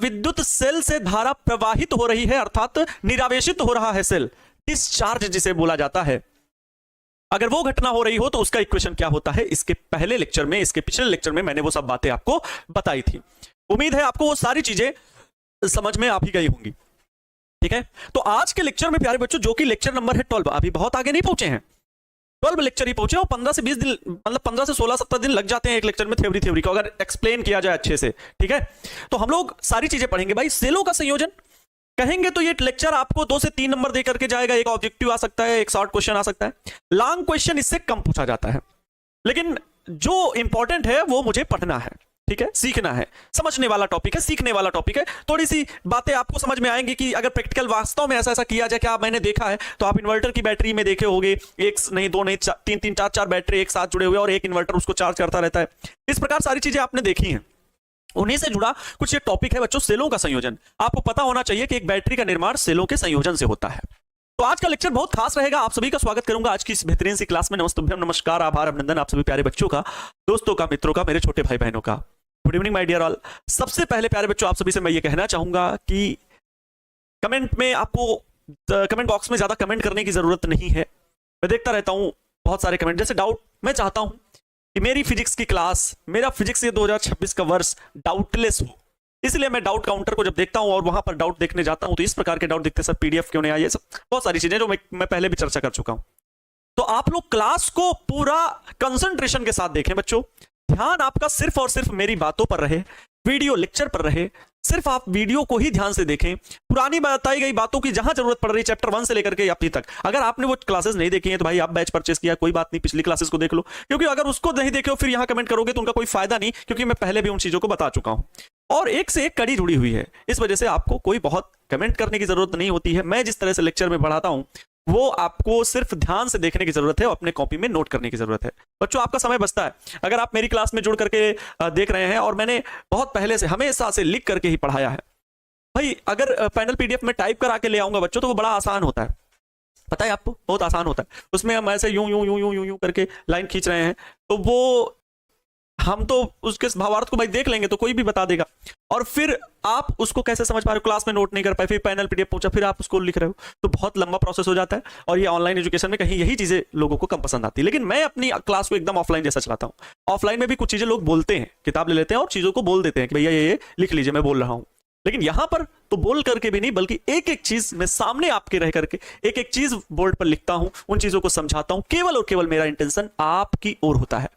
विद्युत सेल से धारा प्रवाहित हो रही है, अर्थात निरावेशित हो रहा है सेल, डिस्चार्ज जिसे बोला जाता है, अगर वो घटना हो रही हो तो उसका इक्वेशन क्या होता है, इसके पहले लेक्चर में, इसके पिछले लेक्चर में मैंने वो सब बातें आपको बताई थी। उम्मीद है आपको वो सारी चीजें समझ में आ ही गई होंगी। ठीक है, तो आज के लेक्चर में प्यारे बच्चों, जो कि लेक्चर नंबर है 12, अभी बहुत आगे नहीं पहुंचे हैं, 12 लेक्चर ही पहुंचे, और 15 से 20 दिन, मतलब 15 से 16-17 दिन लग जाते हैं एक लेक्चर में थ्योरी को अगर एक्सप्लेन किया जाए अच्छे से। ठीक है, तो हम लोग सारी चीजें पढ़ेंगे भाई। सेलों का संयोजन कहेंगे तो ये लेक्चर आपको 2 से 3 नंबर दे करके जाएगा, एक ऑब्जेक्टिव आ सकता है, एक शॉर्ट क्वेश्चन आ सकता है, लॉन्ग क्वेश्चन इससे कम पूछा जाता है, लेकिन जो इंपॉर्टेंट है वो मुझे पढ़ना है। ठीक है, सीखना है, समझने वाला टॉपिक है, सीखने वाला टॉपिक है। थोड़ी सी बातें आपको समझ में आएंगी कि अगर प्रैक्टिकल वास्तव में ऐसा किया जाए, क्या मैंने देखा है, तो आप इन्वर्टर की बैटरी में देखे होंगे, एक नहीं, दो नहीं, तीन, चार बैटरी एक साथ जुड़े हुए और एक इन्वर्टर उसको चार्ज करता रहता है। इस प्रकार सारी चीजें आपने देखी हैं, उन्हीं से जुड़ा कुछ ये टॉपिक है बच्चों, सेलों का संयोजन। आपको पता होना चाहिए कि एक बैटरी का निर्माण सेलों के संयोजन से होता है। तो आज का लेक्चर बहुत खास रहेगा, आप सभी का स्वागत करूंगा आज की इस बेहतरीन सी क्लास में। नमस्ते, नमस्कार, आभार, अभिनंदन आप सभी प्यारे बच्चों का, दोस्तों का, मित्रों का, मेरे छोटे भाई बहनों का। Good evening my dear all. सबसे पहले प्यारे बच्चों, आप सभी से मैं ये कहना चाहूंगा कि कमेंट में आपको, कमेंट बॉक्स में ज्यादा कमेंट करने की जरूरत नहीं है। मैं देखता रहता हूं बहुत सारे कमेंट, जैसे डाउट, मैं चाहता हूं कि मेरी फिजिक्स की क्लास, मेरा फिजिक्स ये 2026 का वर्ष डाउटलेस हो, इसलिए मैं डाउट काउंटर को जब देखता हूं और वहां पर डाउट देखने जाता हूं तो इस प्रकार के डाउट दिखते हैं, सर पीडीएफ क्यों नहीं आई, ये सब बहुत सारी चीजें जो मैं पहले भी चर्चा कर चुका हूं। तो आप लोग क्लास को पूरा कंसंट्रेशन के साथ देखें बच्चों, ध्यान आपका सिर्फ और सिर्फ मेरी बातों पर रहे, वीडियो लेक्चर पर रहे, सिर्फ आप वीडियो को ही ध्यान से देखें। पुरानी बताई गई बातों की जहां जरूरत पड़ रही, चैप्टर 1 से लेकर के अभी तक, अगर आपने वो क्लासेस नहीं देखी हैं तो भाई आप बैच परचेस किया, कोई बात नहीं, पिछली क्लासेस को देख लो, क्योंकि अगर उसको नहीं देखे हो फिर यहां कमेंट करोगे तो उनका कोई फायदा नहीं, क्योंकि मैं पहले भी उन चीजों को बता चुका हूं और एक से एक कड़ी जुड़ी हुई है। इस वजह से आपको कोई बहुत कमेंट करने की जरूरत नहीं होती है। मैं जिस तरह से लेक्चर में पढ़ाता हूं वो आपको सिर्फ ध्यान से देखने की जरूरत है और अपने कॉपी में नोट करने की जरूरत है। बच्चों आपका समय बचता है, अगर आप मेरी क्लास में जुड़ करके देख रहे हैं, और मैंने बहुत पहले से हमेशा से लिख करके ही पढ़ाया है भाई, अगर पैनल पीडीएफ में टाइप करा के ले आऊंगा बच्चों तो वो बड़ा आसान होता है, पता है आपको, बहुत आसान होता है। उसमें हम ऐसे यूं यूं यूं यूं यूं यूं करके लाइन खींच रहे हैं, तो वो हम तो उसके भावार्थ को भाई देख लेंगे तो कोई भी बता देगा, और फिर आप उसको कैसे समझ पा रहे हो, क्लास में नोट नहीं कर पाए, फिर पैनल पीडीएफ पहुंचा, फिर आप उसको लिख रहे हो, तो बहुत लंबा प्रोसेस हो जाता है। और ये ऑनलाइन एजुकेशन में कहीं यही चीजें लोगों को कम पसंद आती है, लेकिन मैं अपनी क्लास को एकदम ऑफलाइन जैसा चलाता हूँ। ऑफलाइन में भी कुछ चीजें लोग बोलते हैं, किताब ले लेते हैं और चीजों को बोल देते हैं कि भैया ये लिख लीजिए, मैं बोल रहा हूँ, लेकिन यहां पर तो बोल करके भी नहीं, बल्कि एक एक चीज मैं सामने आपके रह करके एक एक चीज बोर्ड पर लिखता हूं, उन चीजों को समझाता हूं, केवल और केवल मेरा इंटेंशन आपकी ओर होता है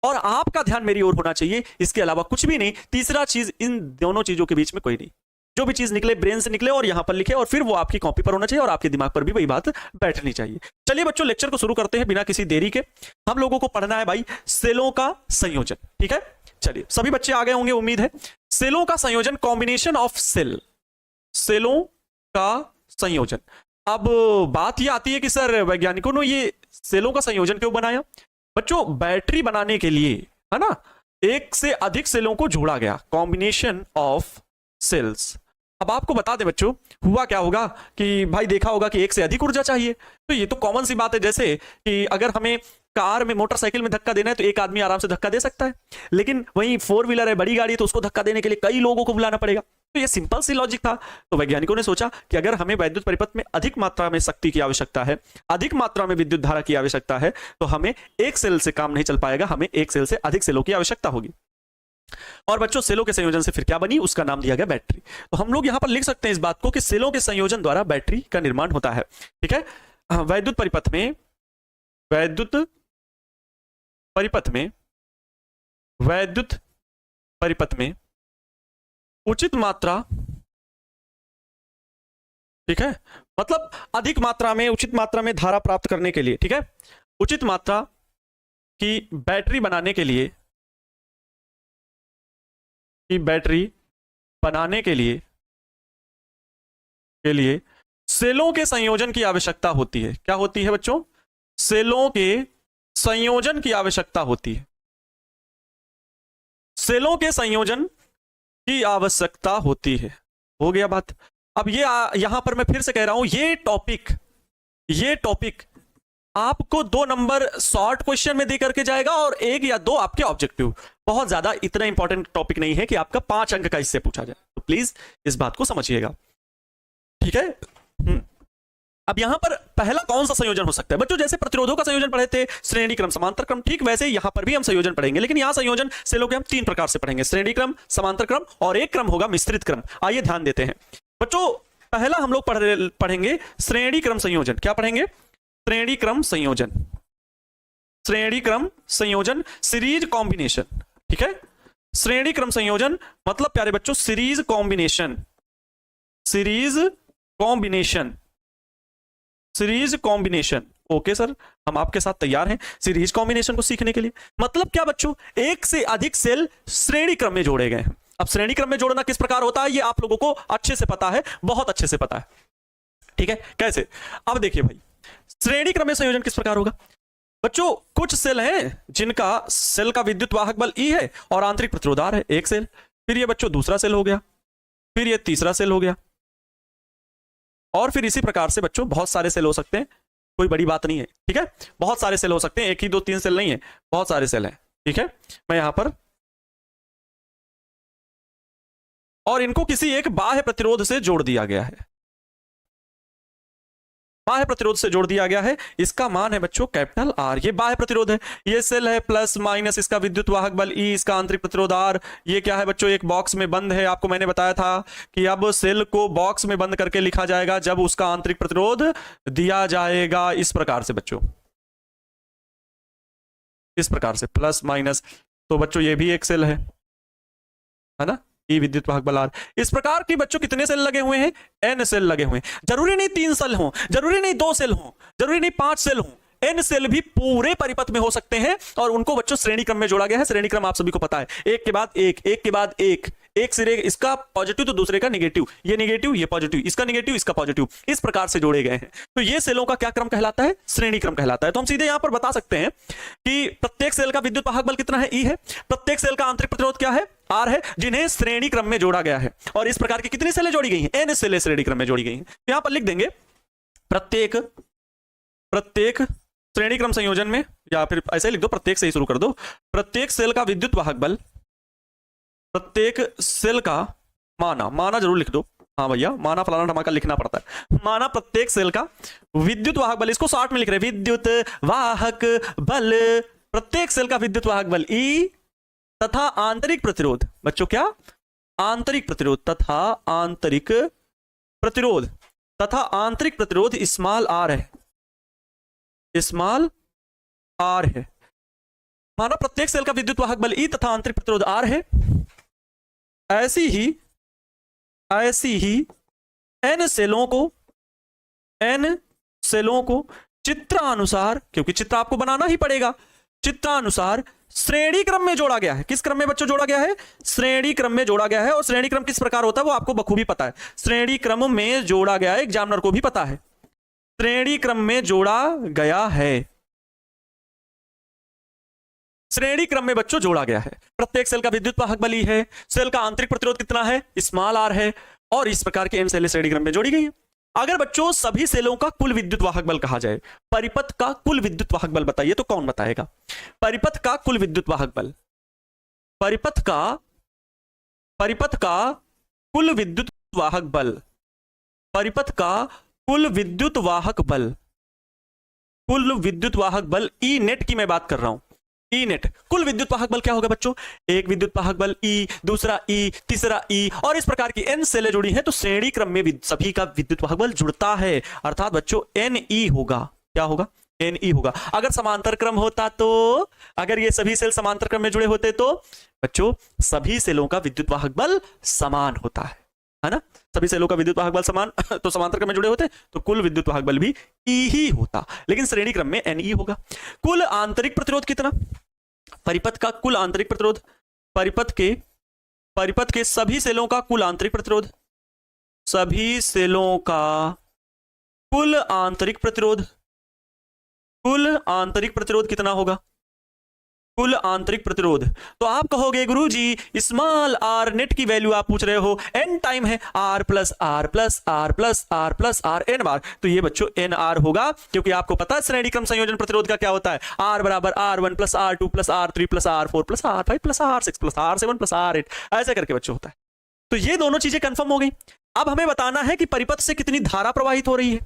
और आपका ध्यान मेरी ओर होना चाहिए, इसके अलावा कुछ भी नहीं। तीसरा चीज इन दोनों चीजों के बीच में कोई नहीं, जो भी चीज निकले ब्रेन से निकले और यहां पर लिखे, और फिर वो आपकी कॉपी पर होना चाहिए और आपके दिमाग पर भी वही बात बैठनी चाहिए। चलिए बच्चों, लेक्चर को शुरू करते हैं बिना किसी देरी के। हम लोगों को पढ़ना है भाई सेलों का संयोजन। ठीक है, चलिए, सभी बच्चे आ गए होंगे उम्मीद है। सेलों का संयोजन, कॉम्बिनेशन ऑफ सेल, सेलों का संयोजन। अब बात यह आती है कि सर वैज्ञानिकों ने ये सेलों का संयोजन क्यों बनाया? बच्चों बैटरी बनाने के लिए, है ना, एक से अधिक सेलों को जोड़ा गया, कॉम्बिनेशन ऑफ सेल्स। अब आपको बता दें बच्चों, हुआ क्या होगा कि भाई देखा होगा कि एक से अधिक ऊर्जा चाहिए, तो ये तो कॉमन सी बात है, जैसे कि अगर हमें कार में, मोटरसाइकिल में धक्का देना है तो एक आदमी आराम से धक्का दे सकता है, लेकिन वहीं 4 व्हीलर है, बड़ी गाड़ी है, तो उसको धक्का देने के लिए कई लोगों को बुलाना पड़ेगा। तो ये सिंपल सी लॉजिक था। तो वैज्ञानिकों ने सोचा कि अगर हमें वैद्युत परिपथ में अधिक मात्रा में शक्ति की आवश्यकता है, अधिक मात्रा में विद्युत धारा की आवश्यकता है, तो हमें एक सेल से काम नहीं चल पाएगा, हमें एक सेल से अधिक सेलों की आवश्यकता होगी। और बच्चों सेलों के संयोजन से फिर क्या बनी, उसका नाम दिया गया बैटरी। तो हम लोग यहां पर लिख सकते हैं इस बात को कि सेलों के संयोजन द्वारा बैटरी का निर्माण होता है। ठीक है, वैद्युत परिपथ में, वैद्युत परिपथ में, वैद्युत परिपथ में उचित मात्रा, ठीक है, मतलब अधिक मात्रा में, उचित मात्रा में धारा प्राप्त करने के लिए, ठीक है, उचित मात्रा की बैटरी बनाने के लिए, की बैटरी बनाने के लिए सेलों के संयोजन की आवश्यकता होती है। क्या होती है बच्चों? सेलों के संयोजन की आवश्यकता होती है, सेलों के संयोजन की आवश्यकता होती है। हो गया बात। अब ये यहां पर मैं फिर से कह रहा हूं, ये टॉपिक आपको 2 नंबर शॉर्ट क्वेश्चन में दे करके जाएगा और 1 या 2 आपके ऑब्जेक्टिव। बहुत ज्यादा इतना इंपॉर्टेंट टॉपिक नहीं है कि आपका 5 अंक का इससे पूछा जाए। तो प्लीज इस बात को समझिएगा, ठीक है। अब यहां पर पहला कौन सा संयोजन हो सकता है बच्चों? जैसे प्रतिरोधों का संयोजन पढ़े थे, श्रेणी क्रम, समांतर क्रम, ठीक वैसे यहां पर भी हम संयोजन पढ़ेंगे, लेकिन यहां संयोजन सेलों के हम 3 प्रकार से पढ़ेंगे, श्रेणी क्रम, समांतर क्रम और एक क्रम होगा मिश्रित क्रम। आइए ध्यान देते हैं बच्चों। पहला हम लोग पढ़ेंगे श्रेणी क्रम संयोजन। क्या पढ़ेंगे? श्रेणी क्रम संयोजन, श्रेणी क्रम संयोजन, सीरीज कॉम्बिनेशन, ठीक है। श्रेणी क्रम संयोजन मतलब प्यारे बच्चों series combination, series combination, series combination. Okay sir, हम आपके साथ तैयार हैं सीरीज कॉम्बिनेशन को सीखने के लिए। मतलब क्या बच्चों? एक से अधिक सेल श्रेणी क्रम में जोड़े गए हैं। अब श्रेणी क्रम में जोड़ना किस प्रकार होता है ये आप लोगों को अच्छे से पता है, बहुत अच्छे से पता है, ठीक है। कैसे? अब देखिए भाई, श्रेणी क्रम में संयोजन किस प्रकार होगा बच्चों? कुछ सेल हैं जिनका सेल का विद्युत वाहक बल E है और आंतरिक प्रतिरोध R है, एक सेल। फिर ये बच्चों दूसरा सेल हो गया, फिर ये तीसरा सेल हो गया, और फिर इसी प्रकार से बच्चों बहुत सारे सेल हो सकते हैं, कोई बड़ी बात नहीं है, ठीक है। बहुत सारे सेल हो सकते हैं, 1 ही 2 3 सेल नहीं है, बहुत सारे सेल हैं, ठीक है। मैं यहां पर, और इनको किसी एक बाह्य प्रतिरोध से जोड़ दिया गया है, बाह्य प्रतिरोध से जोड़ दिया गया है। इसका मान है बच्चों कैपिटल R। ये बाह्य प्रतिरोध है, ये सेल है प्लस माइनस इसका विद्युत वाहक बल E, इसका आंतरिक प्रतिरोध R। ये क्या है बच्चों? एक बॉक्स में बंद है। आपको मैंने बताया था कि अब सेल को बॉक्स में बंद करके लिखा जाएगा जब उसका आंतरिक प्रतिरोध दिया जाएगा, इस प्रकार से बच्चों, इस प्रकार से प्लस माइनस। तो बच्चों ये भी एक सेल है ना, E विद्युत वाहक बल R। इस प्रकार की बच्चों कितने सेल लगे हुए हैं? N सेल लगे हुए हैं। जरूरी नहीं 3 सेल हो, जरूरी नहीं 2 सेल हो, जरूरी नहीं 5 सेल हो, N सेल भी पूरे परिपथ में हो सकते हैं, और उनको बच्चों श्रेणी क्रम में जोड़ा गया है। श्रेणी क्रम आप सभी को पता है, एक के बाद एक, एक के बाद एक, एक सिरे इसका पॉजिटिव तो दूसरे का नेगेटिव, ये नेगेटिव ये पॉजिटिव, इसका नेगेटिव इसका पॉजिटिव, इस प्रकार से जोड़े गए हैं। तो ये सेलों का क्या क्रम कहलाता है? श्रेणी क्रम कहलाता है। तो हम सीधे यहां पर बता सकते हैं कि प्रत्येक सेल का विद्युत वाहक बल कितना है? E है। प्रत्येक सेल का आंतरिक प्रतिरोध क्या है? R है, जिन्हें श्रेणी क्रम में जोड़ा गया है। और इस प्रकार की कितनी सेलें जोड़ी गई हैं? N सेलें श्रेणी क्रम में जोड़ी गई हैं। तो यहां पर लिख देंगे प्रत्येक श्रेणी क्रम संयोजन में, या फिर ऐसे लिख दो, प्रत्येक से ही शुरू कर दो। प्रत्येक सेल का विद्युत वाहक बल, प्रत्येक सेल का माना जरूर लिख दो। हाँ भैया, माना फलाना ढमाका लिखना पड़ता है। माना प्रत्येक सेल का विद्युत वाहक बल, इसको शॉर्ट में लिख रहे हैं विद्युत वाहक बल। प्रत्येक सेल का विद्युत वाहक बल E तथा आंतरिक प्रतिरोध बच्चों, क्या? आंतरिक प्रतिरोध तथा आंतरिक प्रतिरोध, तथा आंतरिक प्रतिरोध स्मॉल r है, स्मॉल r है। माना प्रत्येक सेल का विद्युत वाहक बल E तथा आंतरिक प्रतिरोध R है। ऐसी ही N सेलों को चित्रानुसार, क्योंकि चित्र आपको बनाना ही पड़ेगा, चित्रानुसार श्रेणी क्रम में जोड़ा गया है। किस क्रम में बच्चों जोड़ा गया है? श्रेणी क्रम में जोड़ा गया है। और श्रेणी क्रम किस प्रकार होता है वो आपको बखूबी पता है। श्रेणी क्रम में जोड़ा गया है, एग्जामिनर को भी पता है, श्रेणी क्रम में जोड़ा गया है, श्रेणी क्रम में बच्चों जोड़ा गया है। प्रत्येक सेल का विद्युत वाहक बल E है, सेल का आंतरिक प्रतिरोध कितना है? स्मॉल r है, और इस प्रकार के N सेलें श्रेणी क्रम में जोड़ी गई है। अगर बच्चों सभी सेलों का कुल विद्युत वाहक बल कहा जाए, परिपथ का कुल विद्युत वाहक बल बताइए तो कौन बताएगा? परिपथ का कुल विद्युत वाहक बल, परिपथ का कुल विद्युत वाहक बल, परिपथ का कुल विद्युत वाहक बल, कुल विद्युत वाहक बल E नेट की मैं बात कर रहा हूं। E नेट कुल विद्युत वाहक बल क्या होगा बच्चों? एक विद्युत वाहक बल E, दूसरा E, तीसरा E, और इस प्रकार की N सेलें जुड़ी हैं तो श्रेणी क्रम में सभी का विद्युत वाहक बल जुड़ता है, अर्थात बच्चों Ne होगा। क्या होगा? Ne होगा। अगर समांतर क्रम होता तो, अगर ये सभी सेल समांतर क्रम में जुड़े होते तो बच्चों सभी सेलों का विद्युत वाहक बल समान होता है ना? सभी सेलों का विद्युत वाहक बल समान तो समांतर क्रम में जुड़े होते तो कुल विद्युत वाहक बल भी E ही होता, लेकिन श्रेणी क्रम में Ne होगा। कुल आंतरिक प्रतिरोध कितना? परिपथ का कुल आंतरिक प्रतिरोध, परिपथ के सभी सेलों का कुल आंतरिक प्रतिरोध, सभी सेलों का कुल आंतरिक प्रतिरोध, कुल आंतरिक प्रतिरोध कितना होगा? कुल आंतरिक प्रतिरोध। तो आप कहोगे गुरुजी स्मॉल r नेट की वैल्यू आप पूछ रहे हो, n टाइम है r plus r plus r plus r plus r n बार, तो ये बच्चों nr होगा, क्योंकि आपको पता है श्रेणी क्रम संयोजन प्रतिरोध का क्या होता है? r बराबर r1 plus r2 plus r3 plus r4 plus r5 plus r6 plus r7 plus r8, ऐसे करके बच्चों होता है। तो ये दोनों चीजें कंफर्म हो गई। अब हमें बताना है कि परिपथ से कितनी धारा प्रवाहित हो रही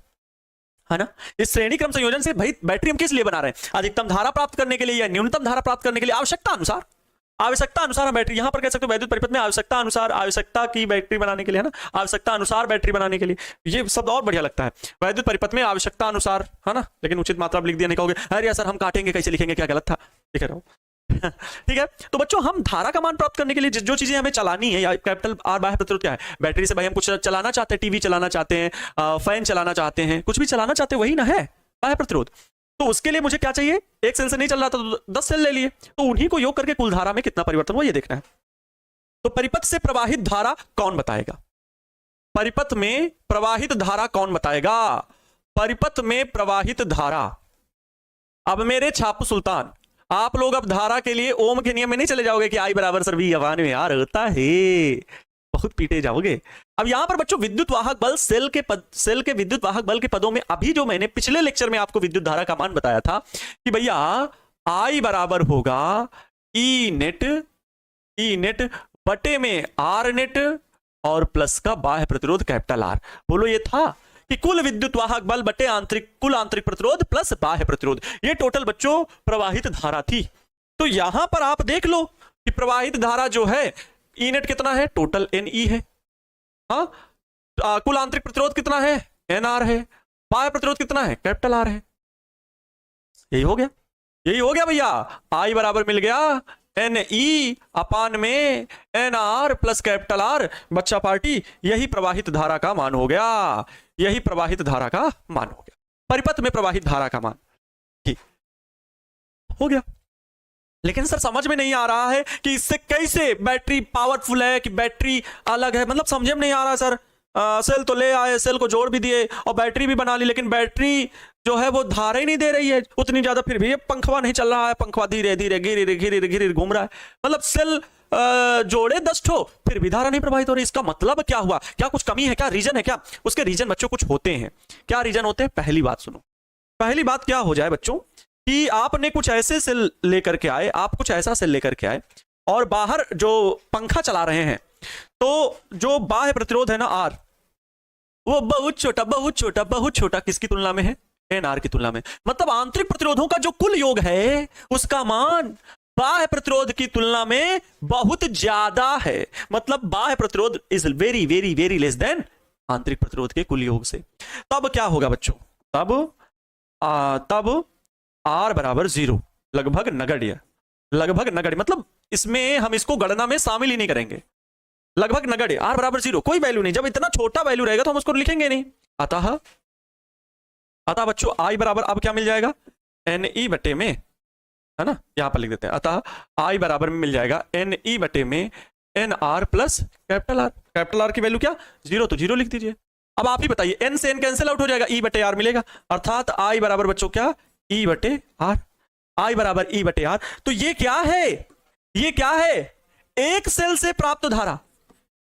है ना। इस श्रेणी क्रम संयोजन से भाई बैटरी हम किस लिए बना रहे हैं? अधिकतम धारा प्राप्त करने के लिए या न्यूनतम धारा प्राप्त करने के लिए? आवश्यकता अनुसार हम बैटरी, यहां पर कह सकते हो वैद्युत परिपथ में आवश्यकता अनुसार, आवश्यकता की बैटरी बनाने के लिए, है ना, आवश्यकता अनुसार बैटरी बनाने के लिए। ये शब्द और बढ़िया लगता है, वैद्युत परिपथ में आवश्यकता अनुसार, है ना। लेकिन उचित मात्रा लिख दिया, नहीं कहोगे अरे यार सर हम काटेंगे कैसे लिखेंगे, क्या गलत था, लिख रहा हूं। ठीक है, तो बच्चों हम धारा का मान प्राप्त करने के लिए जो चीजें हमें चलानी है, या कैपिटल आर बाह्य प्रतिरोध क्या है? बैटरी से भाई हम कुछ चलाना चाहते हैं, टीवी चलाना चाहते हैं, फैन चलाना चाहते हैं, कुछ भी चलाना चाहते हैं, वही ना है बाह्य प्रतिरोध। तो उसके लिए मुझे क्या चाहिए? एक सेल से नहीं चल रहा था तो 10 सेल ले लिए, तो उन्हीं को योग करके कुल धारा में कितना परिवर्तन हुआ ये देखना है। तो परिपथ से प्रवाहित धारा कौन बताएगा? परिपथ में प्रवाहित धारा कौन बताएगा? परिपथ में प्रवाहित धारा, अब मेरे छापू सुल्तान, आप लोग अब धारा के लिए ओम के नियम में नहीं चले जाओगे कि आई बराबर सर वी अपान में यार होता है, बहुत पीटे जाओगे। अब यहां पर बच्चों विद्युत वाहक बल, सेल के विद्युत वाहक बल के पदों में अभी जो मैंने पिछले लेक्चर में आपको विद्युत धारा का मान बताया था कि भैया आई बराबर होगा ई नेट बटे में आर नेट और प्लस का बाह्य प्रतिरोध कैपिटल आर। बोलो ये था कि कुल विद्युत वाहक बल बटे कुल आंतरिक प्रतिरोध प्लस बाह्य प्रतिरोध, ये टोटल बच्चों प्रवाहित धारा थी। तो यहां पर आप देख लो कि प्रवाहित धारा जो है ई नेट कितना है? टोटल एन ई है, हाँ। कुल आंतरिक प्रतिरोध कितना है? एन आर है। बाह्य प्रतिरोध कितना है? कैपिटल आर है। यही हो गया भैया। आई बराबर मिल गया एन ई अपान में n r plus capital R. बच्चा पार्टी, यही प्रवाहित धारा का मान हो गया, यही प्रवाहित धारा का मान हो गया, परिपथ में प्रवाहित धारा का मान ठीक हो गया। लेकिन सर समझ में नहीं आ रहा है कि इससे कैसे बैटरी पावरफुल है कि बैटरी अलग है, मतलब समझ में नहीं आ रहा सर। सेल तो ले आए, सेल को जोड़ भी दिए और बैटरी भी बना ली, लेकिन बैटरी जो है वो धारा ही नहीं दे रही है उतनी ज्यादा, फिर भी ये पंखवा नहीं चल रहा है, पंखवा धीरे धीरे गिरे घूम रहा है, मतलब सेल जोड़े 10 ठो फिर भी धारा नहीं प्रवाहित हो रही। इसका मतलब क्या हुआ? क्या कुछ कमी है? क्या रीजन है? क्या उसके रीजन बच्चों कुछ होते हैं? क्या रीजन होते हैं? पहली बात सुनो, पहली बात क्या हो जाए बच्चों कि आपने कुछ ऐसे सेल लेकर के आए, आप कुछ ऐसा सेल लेकर के आए और बाहर जो पंखा चला रहे हैं, तो जो बाह्य प्रतिरोध है ना आर, वो बहुत छोटा किसकी तुलना में है? एन आर की तुलना में। मतलब आंतरिक प्रतिरोधों का जो कुल योग है उसका मान बाह्य प्रतिरोध की तुलना में बहुत ज्यादा है। मतलब बाह्य प्रतिरोध is very very very less than आंतरिक प्रतिरोध के कुल योग से। तब क्या होगा बच्चों? तब आर बराबर 0, लगभग नगण्य, मतलब इसमें हम इसको गणना में शामिल ही नहीं करेंगे, लगभग नगण्य। आर बराबर 0, कोई वैल्यू नहीं। जब इतना छोटा वैल्यू रहेगा तो हम उसको लिखेंगे नहीं। अतः बच्चों आई बराबर अब क्या मिल जाएगा? एन ई बटे में, है ना, यहां पर लिख देते हैं। अतः आई बराबर में मिल जाएगा एन ई बटे में n r plus capital R. Capital R की वैल्यू क्या? 0, तो 0 लिख दीजिए। अब आप ही बताइए, एन से एन कैंसिल आउट हो जाएगा, ई बटे आर मिलेगा, अर्थात आई बराबर बच्चों क्या? ई बटे आर। आई बराबर ई बटे आर। तो ये क्या है? ये क्या है? एक सेल से प्राप्त धारा।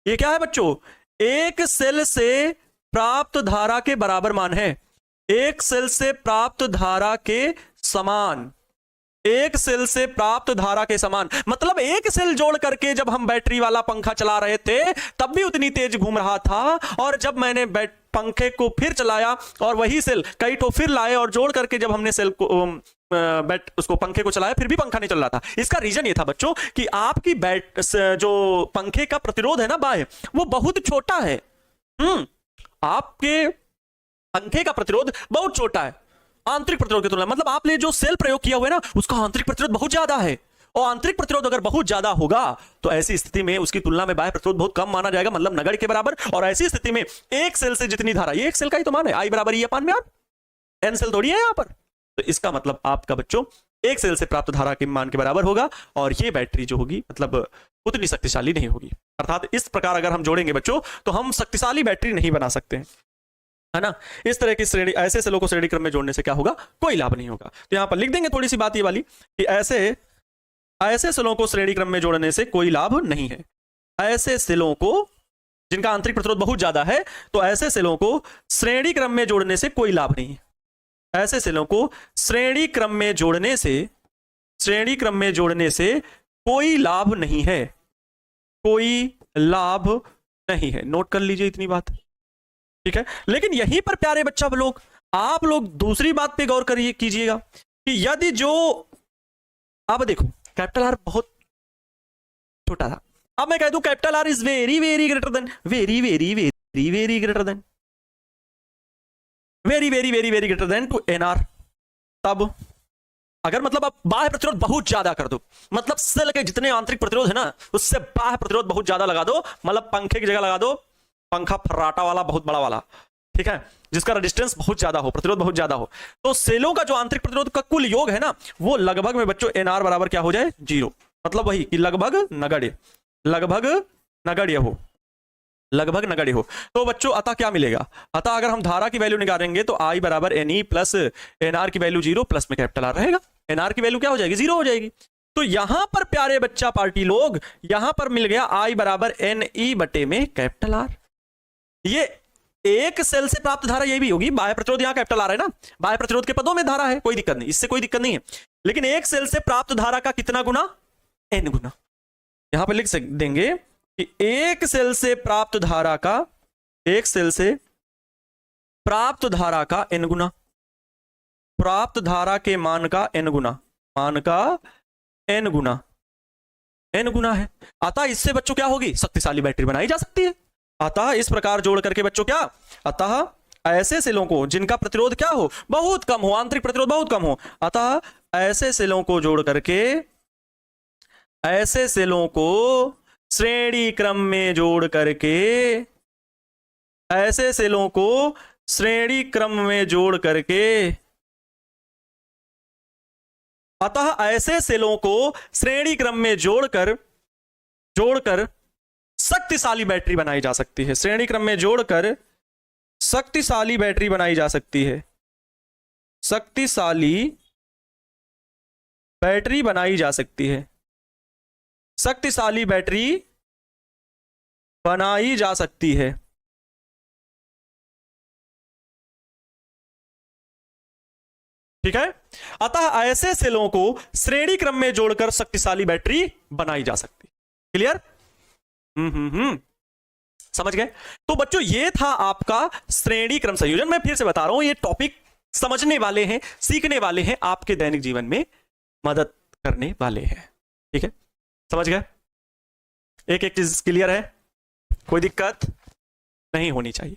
ये क्या है बच्चों? एक सेल से प्राप्त धारा के बराबर मान है, एक सेल से प्राप्त धारा के समान, एक सेल से प्राप्त धारा के समान। मतलब एक सेल जोड़ करके जब हम बैटरी वाला पंखा चला रहे थे तब भी उतनी तेज घूम रहा था, और जब मैंने पंखे को फिर चलाया और वही सेल कई ठो फिर लाए और जोड़ करके जब हमने सेल को उसको पंखे को चलाया फिर भी पंखा नहीं चल रहा था। इसका रीजन ये था बच्चों कि आपकी जो पंखे का प्रतिरोध है ना बाह्य, वो बहुत छोटा है। आपके पंखे का प्रतिरोध बहुत छोटा है आंतरिक प्रतिरोध की तुलना। मतलब आपने जो सेल प्रयोग किया हुआ है ना उसका आंतरिक प्रतिरोध बहुत ज्यादा है, और आंतरिक प्रतिरोध अगर बहुत ज्यादा होगा तो ऐसी स्थिति में उसकी तुलना में बाह्य प्रतिरोध बहुत कम माना जाएगा, मतलब नगण्य के बराबर। और ऐसी स्थिति में एक सेल से जितनी धारा, ये एक सेल का ही तो मान है, आई बराबर ई अपान में आर, एन सेल थोड़ी है यहां पर। तो इसका मतलब आपका बच्चों एक सेल से प्राप्त धारा के मान के बराबर होगा, और ये बैटरी जो होगी मतलब उतनी शक्तिशाली नहीं होगी। अर्थात इस प्रकार अगर हम जोड़ेंगे बच्चों तो हम शक्तिशाली बैटरी नहीं बना सकते हैं, है ना। इस तरह की श्रेणी, ऐसे सेलों को श्रेणी क्रम में जोड़ने से क्या होगा? कोई लाभ नहीं होगा। तो यहां पर लिख देंगे थोड़ी सी बात ये वाली कि ऐसे सेलों को श्रेणी क्रम में जोड़ने से कोई लाभ नहीं है। ऐसे सेलों को जिनका आंतरिक प्रतिरोध बहुत ज्यादा है, तो ऐसे सेलों को श्रेणी क्रम में जोड़ने से कोई लाभ नहीं है। ऐसे सेलों को श्रेणी क्रम में जोड़ने से कोई लाभ नहीं है, कोई लाभ नहीं है। नोट कर लीजिए इतनी बात, ठीक है। लेकिन यहीं पर प्यारे बच्चा लोग, आप लोग दूसरी बात पे गौर करिए, कीजिएगा कि यदि जो, अब देखो कैपिटल आर बहुत छोटा था, अब मैं कह दूं capital R is very very greater than, very very very very greater than, very very very very greater than two n r, तब अगर मतलब आप बाह्य प्रतिरोध बहुत ज्यादा कर दो, मतलब सेल के जितने आंतरिक प्रतिरोध है ना उससे बाह्य प्रतिरोध बहुत ज्यादा लगा दो, मतलब पंखे की जगह लगा दो पंखा फर्राटा वाला बहुत बड़ा वाला, ठीक है, जिसका रेजिस्टेंस बहुत ज्यादा हो, प्रतिरोध बहुत ज्यादा हो, तो सेलों का जो आंतरिक प्रतिरोध का कुल योग है ना वो लगभग में बच्चों एनआर बराबर क्या हो जाए, 0। मतलब वही कि लगभग नगण्य, लगभग नगण्य हो, लगभग नगण्य हो। तो बच्चों अतः क्या मिलेगा, अतः अगर हम धारा की वैल्यू निकालेंगे तो आई बराबर एन ई प्लस एनआर की वैल्यू 0 प्लस में कैपिटल आर रहेगा, एनआर की वैल्यू क्या हो जाएगी, 0 हो जाएगी। तो यहां पर प्यारे बच्चा पार्टी लोग, यहां पर मिल गया आई बराबर एन ई बटे में कैपिटल आर। ये एक सेल से प्राप्त धारा ये भी होगी, बाह्य प्रतिरोध यहां कैपिटल आर है ना, बाह्य प्रतिरोध के पदों में धारा है, कोई दिक्कत नहीं, इससे कोई दिक्कत नहीं है। लेकिन एक सेल से प्राप्त धारा का कितना गुना, एन गुना। यहां पर लिख देंगे कि एक सेल से प्राप्त धारा का, एक सेल से प्राप्त धारा का एन गुना, प्राप्त धारा के मान का एन गुना, मान का एन गुना, एन गुना है। अतः इससे बच्चों क्या होगी, शक्तिशाली बैटरी बनाई जा सकती है। अतः इस प्रकार जोड़ करके बच्चों क्या, अतः ऐसे सेलों को जिनका प्रतिरोध क्या हो, बहुत कम हो, आंतरिक प्रतिरोध बहुत कम हो, अतः ऐसे सेलों को जोड़ करके, ऐसे सेलों को श्रेणी क्रम में जोड़ करके, ऐसे सेलों को श्रेणी क्रम में जोड़ करके, अतः ऐसे सेलों को श्रेणी क्रम में जोड़कर शक्तिशाली बैटरी बनाई जा सकती है, श्रेणी क्रम में जोड़कर शक्तिशाली बैटरी बनाई जा सकती है, शक्तिशाली बैटरी बनाई जा सकती है, शक्तिशाली बैटरी बनाई जा सकती है। ठीक है, अतः ऐसे सेलों को श्रेणी क्रम में जोड़कर शक्तिशाली बैटरी बनाई जा सकती है। क्लियर? समझ गए? तो बच्चों ये था आपका श्रेणी क्रम संयोजन। मैं फिर से बता रहा हूं, ये टॉपिक समझने वाले हैं, सीखने वाले हैं, आपके दैनिक जीवन में मदद करने वाले हैं। ठीक है, समझ गए? एक एक चीज क्लियर है, कोई दिक्कत नहीं होनी चाहिए।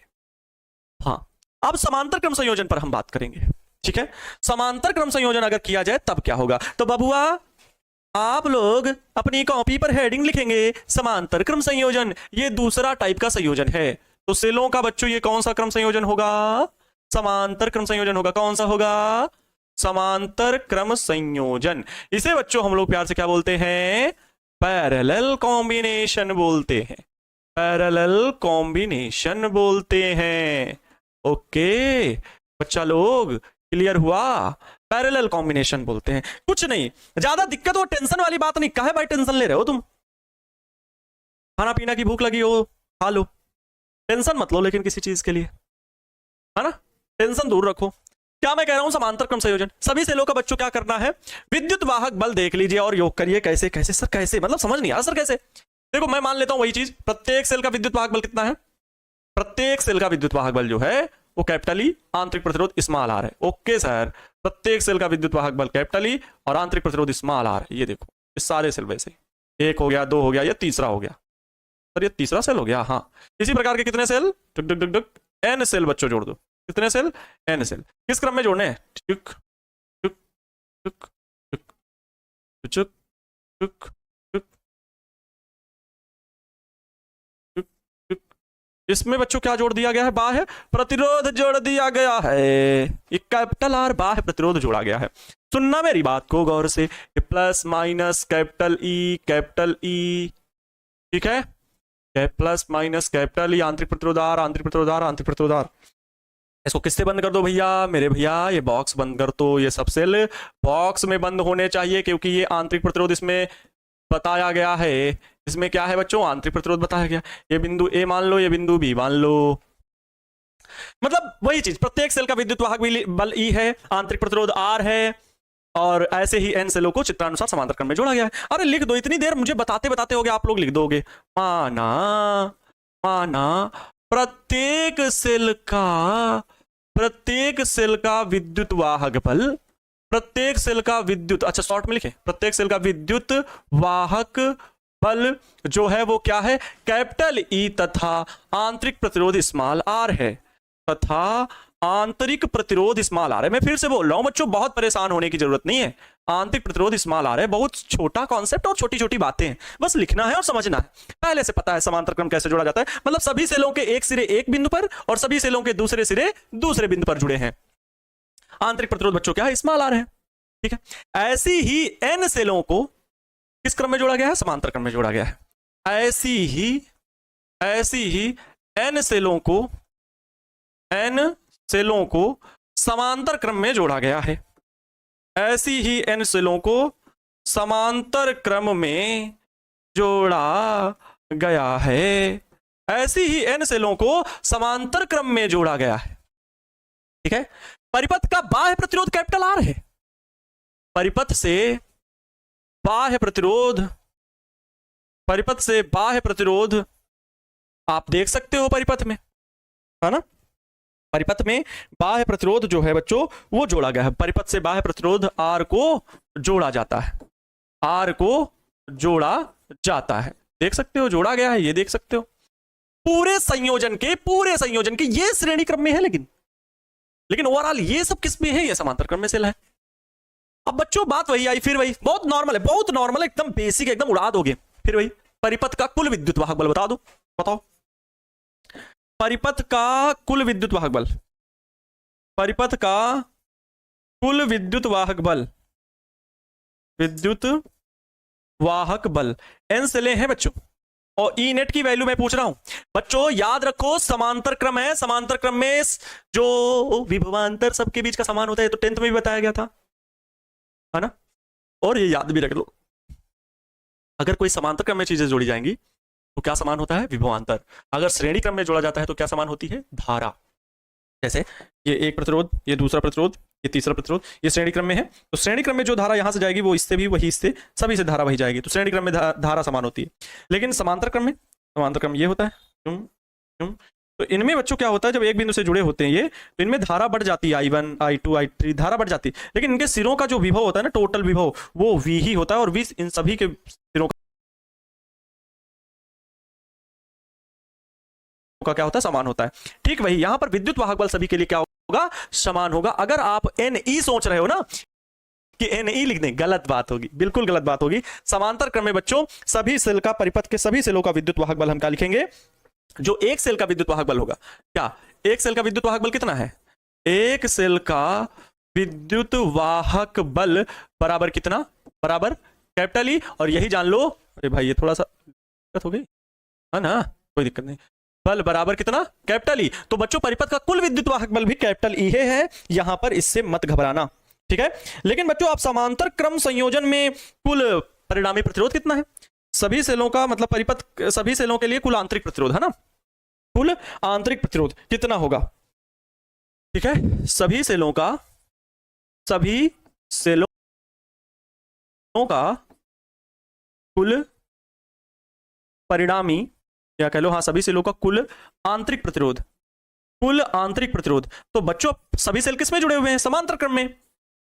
हाँ, अब समांतर क्रम संयोजन पर हम बात करेंगे। ठीक है, समांतर क्रम संयोजन अगर किया जाए तब क्या होगा, तो बबुआ आप लोग अपनी कॉपी पर हेडिंग लिखेंगे समांतर क्रम संयोजन। ये दूसरा टाइप का संयोजन है। तो सेलों का बच्चों ये कौन सा क्रम संयोजन होगा, समांतर क्रम संयोजन होगा। कौन सा होगा, समांतर क्रम संयोजन। इसे बच्चों हम लोग प्यार से क्या बोलते हैं, पैरेलल कॉम्बिनेशन बोलते हैं, पैरेलल कॉम्बिनेशन बोलते हैं। ओके बच्चा लोग, क्लियर हुआ? पैरेलल कॉम्बिनेशन बोलते हैं। कुछ नहीं, ज्यादा दिक्कत और टेंशन वाली बात नहीं। काहे भाई टेंशन ले रहे हो तुम, खाना पीना की भूख लगी हो खा लो, टेंशन मत लो लेकिन किसी चीज के लिए, है ना, टेंशन दूर रखो। क्या मैं कह रहा हूं, समांतर क्रम संयोजन। सभी सेलों का बच्चों क्या करना है, विद्युत वाहक बल देख लीजिए और योग करिए। कैसे कैसे सर, कैसे मतलब समझ नहीं आ रहा सर कैसे। देखो मैं मान लेता हूं वही चीज, प्रत्येक सेल का विद्युत वाहक बल कितना है, प्रत्येक सेल का विद्युत वाहक बल जो है वो कैपिटल ई, आंतरिक प्रतिरोध स्मॉल आर है। ओके सर, प्रत्येक सेल का विद्युत वाहक बल कैपिटल ई और आंतरिक प्रतिरोध स्मॉल आर है। ये देखो इस सारे सेल वैसे, एक हो गया, दो हो गया, ये तीसरा हो गया सर, ये तीसरा सेल हो गया। हाँ, इसी प्रकार के कितने सेल, टुक टुक टुक टुक, एन सेल बच्चों जोड़ दो। कितने सेल, एन सेल। किस क्रम में जोड़ने हैं, टुक टुक टुक टुक टुक टुक टुक। इसमें बच्चों क्या जोड़ दिया गया है, बाह्य प्रतिरोध जोड़ दिया गया है। एक कैपिटल आर बाह्य प्रतिरोध जोड़ा गया है। सुनना मेरी बात को गौर से, plus minus capital E, capital E, ठीक है, प्लस माइनस कैपिटल ई, आंतरिक प्रतिरोध आर, आंतरिक प्रतिरोध आर, आंतरिक प्रतिरोध आर। इसको किससे बंद कर दो भैया, मेरे भैया ये बॉक्स बंद कर दो। ये सब सेल बॉक्स में बंद होने चाहिए क्योंकि ये आंतरिक प्रतिरोध इसमें बताया गया है। इसमें क्या है बच्चों, आंतरिक प्रतिरोध बताया गया। ये बिंदु ए मान लो, ये बिंदु बी मान लो, मतलब वही चीज। प्रत्येक सेल का विद्युत वाहक बल ई है, आंतरिक प्रतिरोध आर है, और ऐसे ही एन सेलों को चित्रानुसार समांतर क्रम में जोड़ा गया है। अरे लिख दो, इतनी देर मुझे बताते बताते हो गया, आप लोग लिख दोगे। माना माना प्रत्येक सेल का विद्युत वाहक बल, प्रत्येक सेल का विद्युत, अच्छा शॉर्ट में लिखे, प्रत्येक सेल का विद्युत वाहक बल जो है वो क्या है, कैपिटल ई तथा आंतरिक प्रतिरोध स्मॉल आर है, तथा आंतरिक प्रतिरोध स्मॉल आर है। मैं फिर से बोल रहा हूं बच्चों, बहुत परेशान होने की जरूरत नहीं है। आंतरिक प्रतिरोध स्मॉल आर है, बहुत छोटा कॉन्सेप्ट और छोटी छोटी बातें हैं, बस लिखना है और समझना है। पहले से पता है समांतर क्रम कैसे जोड़ा जाता है, मतलब सभी सेलों के एक सिरे एक बिंदु पर और सभी सेलों के दूसरे सिरे दूसरे बिंदु पर जुड़े हैं। आंतरिक प्रतिरोध बच्चों क्या है, स्मॉल आर है, ठीक है। ऐसी ही एन सेलों को किस क्रम में जोड़ा गया है, समांतर क्रम में जोड़ा गया है। ऐसी ही एन सेलों को समांतर क्रम में जोड़ा गया है। ऐसी ही एन सेलों को समांतर क्रम में जोड़ा गया है। ऐसी ही एन सेलों को समांतर क्रम में जोड़ा गया है, ठीक है। परिपथ का बाह्य प्रतिरोध कैपिटल आर है। परिपथ से बाह्य प्रतिरोध आप देख सकते हो परिपथ में, है ना। परिपथ में बाह्य प्रतिरोध जो है बच्चों वो जोड़ा गया है। परिपथ से बाह्य प्रतिरोध आर को जोड़ा जाता है, देख सकते हो जोड़ा गया है, ये देख सकते हो। पूरे संयोजन के ये श्रेणी क्रम में है, लेकिन ओवरऑल ये सब किस में है, ये समांतर क्रम में सेल है। अब बच्चों बात वही आई, फिर वही बहुत नॉर्मल है, एकदम बेसिक, एकदम उड़ा दोगे। फिर वही परिपथ का कुल विद्युत वाहक बल बताओ। परिपथ का कुल विद्युत वाहक बल एन सेलें हैं बच्चों, और ई नेट की वैल्यू मैं पूछ रहा हूं बच्चों। याद रखो समांतर क्रम है, समांतर क्रम में जो विभवांतर सबके बीच का समान होता है, तो 10th में भी बताया गया था, है ना। और ये याद भी रख लो, अगर कोई समांतर क्रम में चीजें जोड़ी जाएंगी तो क्या समान होता है, विभवांतर। अगर श्रेणी क्रम में जोड़ा जाता है तो क्या समान होती है, धारा। जैसे ये एक प्रतिरोध, ये दूसरा प्रतिरोध, ये तीसरा प्रतिरोध, ये श्रेणी क्रम में है, तो श्रेणी क्रम में जो धारा यहां से जाएगी वो इससे भी वही, इससे सभी से धारा वही जाएगी, तो श्रेणी क्रम में धारा समान होती है। लेकिन समांतर क्रम ये होता है, तो इनमें बच्चों क्या होता है, जब एक बिंदु से जुड़े होते हैं ये, तो इनमें धारा बढ़ जाती है, I1 I2 I3 धारा बढ़ जाती है, लेकिन इनके सिरों का जो विभव होता है ना, टोटल विभव, वो V ही होता है, और V इन सभी के सिरों का क्या होता है, समान होता है। ठीक वही यहां पर विद्युत वाहक बल सभी के लिए क्या होगा, समान होगा। अगर आप NE सोच रहे हो ना कि NE लिख दें, गलत बात होगी, बिल्कुल गलत बात होगी। समांतर क्रम में बच्चों सभी सेल का, परिपथ के सभी सेलों का विद्युत वाहक बल हम क्या लिखेंगे, जो एक सेल का विद्युत वाहक बल होगा। क्या एक सेल का विद्युत वाहक बल कितना है, एक सेल का विद्युत वाहक बल बराबर कितना, बराबर कैपिटल ई, और यही जान लो, अरे भाई ये थोड़ा सा दिक्कत हो गई है ना, कोई दिक्कत नहीं, बल बराबर कितना, कैपिटल ई। तो बच्चों परिपथ का कुल विद्युत वाहक बल भी कैपिटल ई है, यहां पर इससे मत घबराना, ठीक है। लेकिन बच्चों आप समांतर क्रम संयोजन में कुल परिणामी प्रतिरोध कितना है, सभी सेलों का, मतलब परिपथ सभी सेलों के लिए कुल आंतरिक प्रतिरोध है ना, कुल आंतरिक प्रतिरोध कितना होगा, ठीक है। सभी सेलों का कुल परिणामी, या कह लो हाँ, सभी सेलों का कुल आंतरिक प्रतिरोध। तो बच्चों सभी सेल किस में जुड़े हुए हैं, समांतर क्रम में,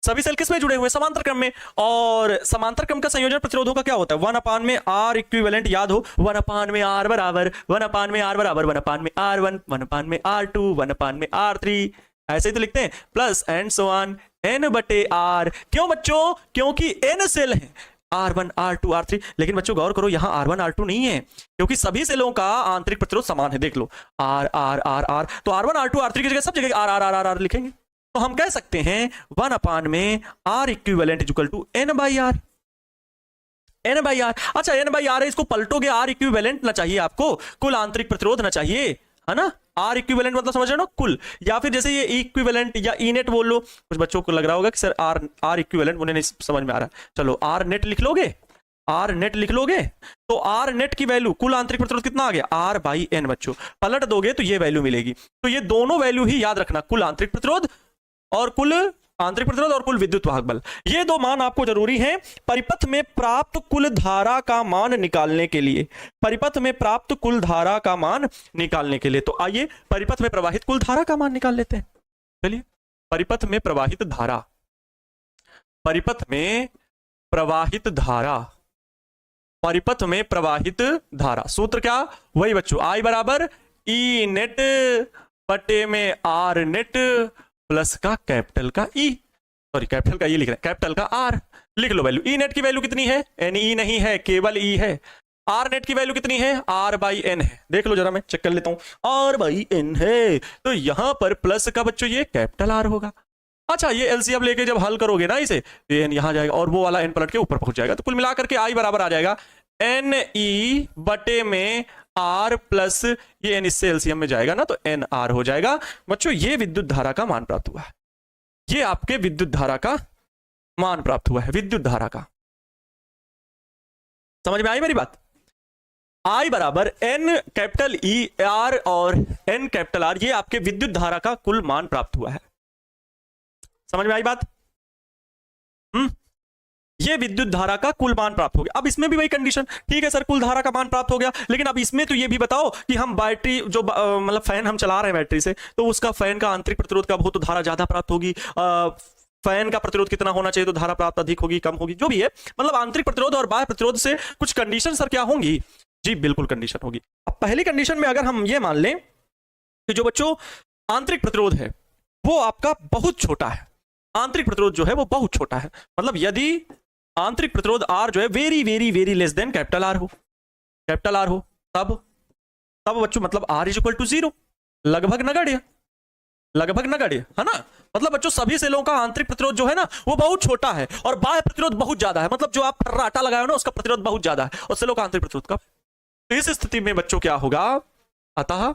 सभी सेल किस में जुड़े हुए हैं, समांतर क्रम में। और समांतर क्रम का संयोजन प्रतिरोधों का क्या होता है, 1/r इक्विवेलेंट, याद हो 1/r बराबर 1/r बराबर 1/r1 1/r2 1/r3, ऐसे ही तो लिखते हैं, plus and so on n/r। क्यों बच्चों, क्योंकि n सेल हैं, R1 R2 R3। लेकिन बच्चों गौर करो, यहां R1 R2 नहीं है, क्योंकि सभी सेलों का आंतरिक प्रतिरोध समान है। देख लो R R R R, तो R1 R2 R3 की जगह सब जगह R R R R R लिखेंगे, तो हम कह सकते हैं 1/r equivalent equal to n/r। अच्छा n/r है, इसको पलटोगे R इक्विवेलेंट ना चाहिए आपको, कुल आंतरिक प्रतिरोध ना चाहिए, है ना। R इक्विवेलेंट मतलब समझ रहे हो, कुल, या फिर जैसे ये इक्विवेलेंट या ई नेट बोल लो। कुछ बच्चों को लग रहा होगा कि सर R इक्विवेलेंट मुझे नहीं समझ में आ रहा, चलो R नेट लिख लोगे, तो R नेट की वैल्यू, कुल आंतरिक प्रतिरोध कितना आ गया, R/N। बच्चों पलट दोगे तो ये वैल्यू मिलेगी, तो ये दोनों वैल्यू ही याद रखना, कुल आंतरिक प्रतिरोध और कुल आंतरिक प्रतिरोध और कुल विद्युत वाहक बल, ये दो मान आपको जरूरी हैं परिपथ में प्राप्त कुल धारा का मान निकालने के लिए। परिपथ में प्राप्त कुल धारा का मान निकालने के लिए तो आइए परिपथ में प्रवाहित कुल धारा का मान निकाल लेते हैं। चलिए परिपथ में प्रवाहित धारा, परिपथ में प्रवाहित धारा, परिपथ में प्रवाहित धारा, सूत्र क्या, वही बच्चों आई बराबर ई नेट बटे में आर नेट प्लस का कैपिटल का ई, सॉरी कैपिटल का ई लिख रहे हैं, कैपिटल का आर लिख लो वैल्यू। ई नेट की वैल्यू कितनी है, एन ई नहीं है, केवल ई है। आर नेट की वैल्यू कितनी है, आर बाई एन है। देख लो जरा, मैं चेक कर लेता हूं, आर बाई एन है तो यहां पर प्लस का बच्चों ये कैपिटल आर होगा। अच्छा ये एलसीएम लेके जब हल करोगे ना इसे, तो एन यहां जाएगा और वो वाला एन पलट के ऊपर पहुंच जाएगा, तो कुल मिलाकर के आई बराबर आ जाएगा एन ई बटे में आर प्लस ये एन इससे एलसीएम में जाएगा ना तो एन आर हो जाएगा। बच्चों ये विद्युत धारा का मान प्राप्त हुआ है, ये आपके विद्युत धारा का मान प्राप्त हुआ है, विद्युत धारा का। समझ में आई मेरी बात? आई बराबर एन कैपिटल ई आर और एन कैपिटल आर, ये आपके विद्युत धारा का कुल मान प्राप्त हुआ है। समझ में आई बात? ये विद्युत धारा का कुल मान प्राप्त हो गया। अब इसमें भी वही कंडीशन, ठीक है सर कुल धारा का मान प्राप्त हो गया, लेकिन अब इसमें तो ये भी बताओ कि हम बैटरी जो मतलब फैन हम चला रहे हैं बैटरी से, तो उसका फैन का आंतरिक प्रतिरोध कब हो तो धारा ज्यादा प्राप्त होगी, फैन का प्रतिरोध कितना होना चाहिए तो धारा प्राप्त अधिक होगी कम होगी, जो भी है, मतलब आंतरिक प्रतिरोध और बाह्य प्रतिरोध से कुछ कंडीशन सर क्या होंगी? जी बिल्कुल कंडीशन होगी। अब पहली कंडीशन में अगर हम ये मान लें कि जो बच्चों आंतरिक प्रतिरोध है वो आपका बहुत छोटा है, आंतरिक प्रतिरोध जो है वो बहुत छोटा है, मतलब यदि आंतरिक प्रतिरोध R जो है very very very less than capital R हो, कैपिटल R हो, तब बच्चों मतलब R इज इक्वल टू 0, लगभग नगण्य, लगभग नगण्य है ना। मतलब बच्चों सभी सेलों का आंतरिक प्रतिरोध जो है ना वो बहुत छोटा है और बाह्य प्रतिरोध बहुत ज्यादा है, मतलब जो आप फर्राटा लगाए ना उसका प्रतिरोध बहुत ज्यादा है और सेलों का आंतरिक प्रतिरोध कम। तो इस स्थिति में बच्चों क्या होगा, अतः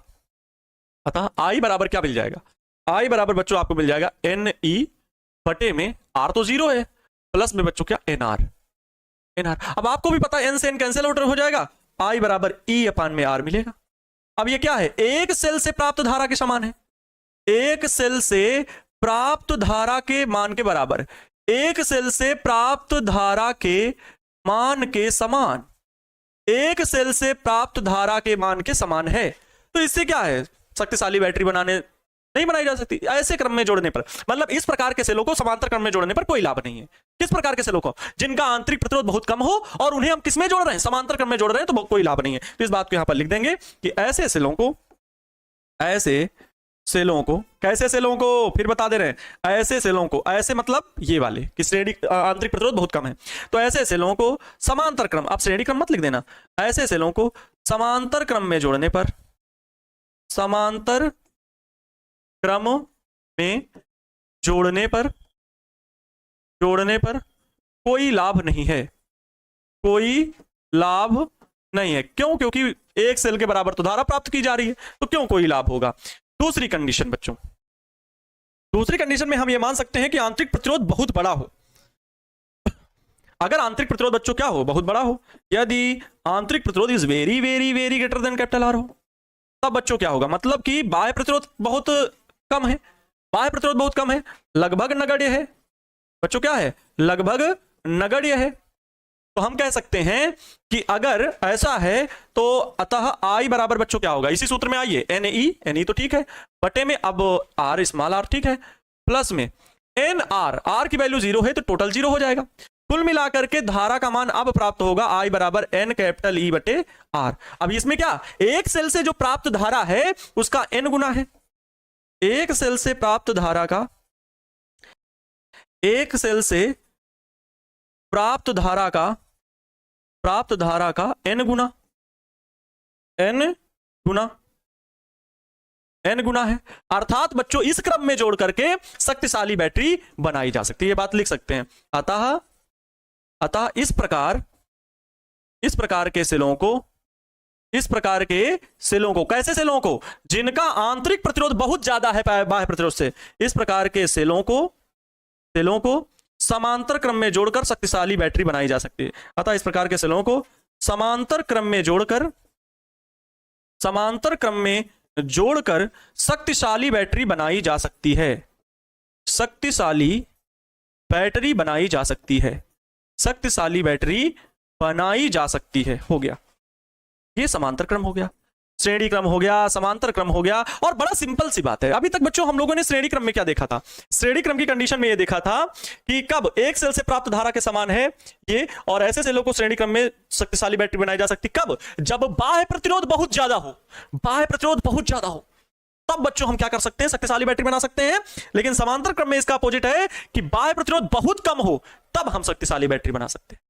I बराबर क्या मिल जाएगा, I बराबर बच्चों आपको मिल जाएगा एन ई बटे में R तो 0 है प्लस में बच्चों क्या एन आर। अब आपको भी पता है एन से एन कैंसिल आउट हो जाएगा, आई बराबर ई अपान में आर मिलेगा। अब ये क्या है, एक सेल से प्राप्त धारा के समान है, एक सेल से प्राप्त धारा के मान के बराबर, एक सेल से प्राप्त धारा के मान के समान, एक सेल से प्राप्त धारा के मान के समान है। तो इससे क्या है, शक्तिशाली बैटरी बनाने नहीं बनाई जा सकती ऐसे क्रम में जोड़ने पर, मतलब इस प्रकार के सेलों को समांतर क्रम में जोड़ने पर कोई लाभ नहीं है। किस प्रकार के सेलों को, जिनका आंतरिक प्रतिरोध बहुत कम हो और उन्हें हम किसमें जोड़ रहे हैं, समांतर क्रम में जोड़ रहे हैं, तो कोई लाभ नहीं है। तो इस बात को यहां पर लिख देंगे कि ऐसे सेलों को, ऐसे सेलों को, कैसे सेलों को फिर बता दे रहे हैं, ऐसे सेलों को, ऐसे मतलब ये वाले कि श्रेणी आंतरिक प्रतिरोध बहुत कम है, तो ऐसे सेलों को समांतर क्रम, आप श्रेणी क्रम मत लिख देना, ऐसे सेलों को समांतर क्रम में जोड़ने पर, समांतर क्रम में जोड़ने पर कोई लाभ नहीं है, कोई लाभ नहीं है। क्यों? क्योंकि एक सेल के बराबर तो धारा प्राप्त की जा रही है, तो क्यों कोई लाभ होगा। दूसरी कंडीशन बच्चों, दूसरी कंडीशन में हम यह मान सकते हैं कि आंतरिक प्रतिरोध बहुत बड़ा हो। अगर आंतरिक प्रतिरोध बच्चों क्या हो, बहुत बड़ा हो, यदि आंतरिक प्रतिरोध is very very very greater then capital R हो, तब बच्चों क्या होगा, मतलब कि बाह्य प्रतिरोध बहुत कम है, बाह्य प्रतिरोध बहुत कम है, लगभग नगण्य है बच्चों, क्या है, लगभग नगण्य है। तो हम कह सकते हैं कि अगर ऐसा है तो अतः I बराबर बच्चों क्या होगा, इसी सूत्र में आइए, एन ई तो ठीक है, बटे में अब R स्मॉल r ठीक है, प्लस में एन आर की वैल्यू 0 है तो टोटल 0 हो जाएगा। कुल मिलाकर के धारा का मान अब प्राप्त होगा I बराबर एन कैपिटल ई बटे आर। अब इसमें क्या, एक सेल से जो प्राप्त धारा है उसका n गुना है, एक सेल से प्राप्त धारा का, एक सेल से प्राप्त धारा का n गुना है, अर्थात बच्चों इस क्रम में जोड़ करके शक्तिशाली बैटरी बनाई जा सकती है, ये बात लिख सकते हैं। अतः इस प्रकार के सेलों को, इस प्रकार के सेलों को, कैसे सेलों को, जिनका आंतरिक प्रतिरोध बहुत ज्यादा है बाह्य प्रतिरोध से, इस प्रकार के सेलों को समांतर क्रम में जोड़कर शक्तिशाली बैटरी बनाई जा सकती है। अतः इस प्रकार के सेलों को समांतर क्रम में जोड़कर शक्तिशाली बैटरी बनाई जा सकती है, शक्तिशाली बैटरी बनाई जा सकती है, शक्तिशाली बैटरी बनाई जा सकती है। हो गया, ये समांतर क्रम हो गया, श्रेणी क्रम हो गया, समांतर क्रम हो गया। और बड़ा सिंपल सी बात है, अभी तक बच्चों हम लोगों ने श्रेणी क्रम में क्या देखा था? श्रेणी क्रम की कंडीशन में ये देखा था कि कब एक सेल से प्राप्त धारा के समान है ये, और ऐसे सेलों को श्रेणी क्रम में शक्तिशाली बैटरी बनाई जा सकती कब? जब बाह्य प्रतिरोध बहुत ज्यादा हो, बाह्य प्रतिरोध बहुत ज्यादा हो, तब बच्चों हम क्या कर सकते हैं? शक्तिशाली बैटरी बना सकते हैं। लेकिन समांतर क्रम में इसका अपोजिट है कि बाह्य प्रतिरोध बहुत कम हो, तब हम शक्तिशाली बैटरी बना सकते हैं।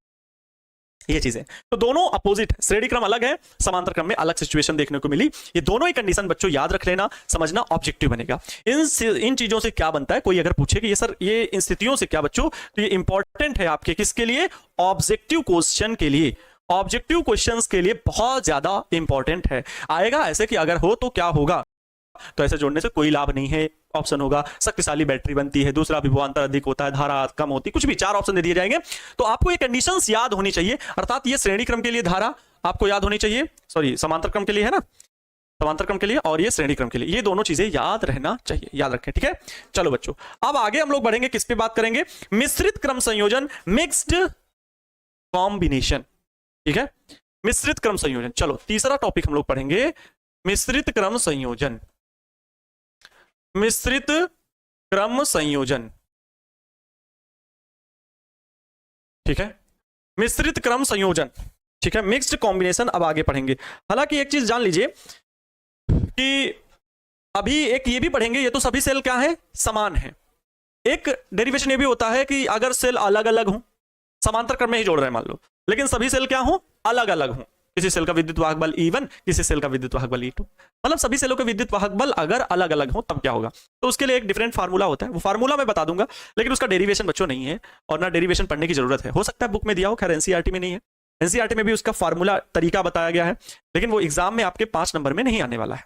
ये चीजें तो दोनों अपोजिट है, श्रेणी क्रम अलग है, समांतर क्रम में अलग सिचुएशन देखने को मिली। ये दोनों ही कंडीशन बच्चों याद रख लेना, समझना, ऑब्जेक्टिव बनेगा। इन चीजों से क्या बनता है? कोई अगर पूछे कि ये सर ये इन स्थितियों से क्या बच्चों, तो ये इंपॉर्टेंट है आपके किसके लिए? ऑब्जेक्टिव क्वेश्चन के लिए, ऑब्जेक्टिव क्वेश्चंस के लिए बहुत ज्यादा इंपॉर्टेंट है। आएगा ऐसे कि अगर हो तो क्या होगा, तो ऐसे जोड़ने से कोई लाभ नहीं है। ऑप्शन होगा शक्तिशाली बैटरी बनती है, दूसरा विभवांतर अधिक होता है, धारा कम होती, कुछ भी 4 ऑप्शन दे दिए जाएंगे। तो आपको ये कंडीशंस याद होनी चाहिए, अर्थात ये श्रेणी क्रम के लिए धारा आपको याद होनी चाहिए, सॉरी समांतर क्रम के लिए है ना, समांतर क्रम के लिए, और ये श्रेणी क्रम के लिए, ये दोनों चीजें याद रहना चाहिए, याद रखें, ठीक है। चलो बच्चों, अब आगे हम लोग बढ़ेंगे, किस पे बात करेंगे? मिश्रित क्रम संयोजन, मिक्स्ड कॉम्बिनेशन, ठीक है, मिश्रित क्रम संयोजन। चलो तीसरा टॉपिक हम लोग पढ़ेंगे, मिश्रित क्रम संयोजन, मिश्रित क्रम संयोजन, ठीक है, मिश्रित क्रम संयोजन, ठीक है, मिक्स्ड कॉम्बिनेशन अब आगे पढ़ेंगे। हालांकि एक चीज जान लीजिए कि अभी एक ये भी पढ़ेंगे, ये तो सभी सेल क्या है? समान है। एक डेरिवेशन ये भी होता है कि अगर सेल अलग अलग हो, समांतर क्रम में ही जोड़ रहे हैं मान लो, लेकिन सभी सेल क्या हो? अलग अलग हो। किसी सेल का विद्युत वाहक बल E1, किसी सेल का विद्युत वाहक बल E2, मतलब सभी सेलों के विद्युत वाहक बल अगर अलग अलग हो तब क्या होगा? तो उसके लिए एक डिफरेंट फार्मूला होता है, वो फार्मूला मैं बता दूंगा, लेकिन उसका डेरिवेशन बच्चों नहीं है और ना डेरिवेशन पढ़ने की जरूरत है। हो सकता है बुक में दिया हो, खैर एनसीईआरटी में नहीं है, एनसीईआरटी में भी उसका फार्मूला तरीका बताया गया है, लेकिन वो एग्जाम में आपके 5 नंबर में नहीं आने वाला है,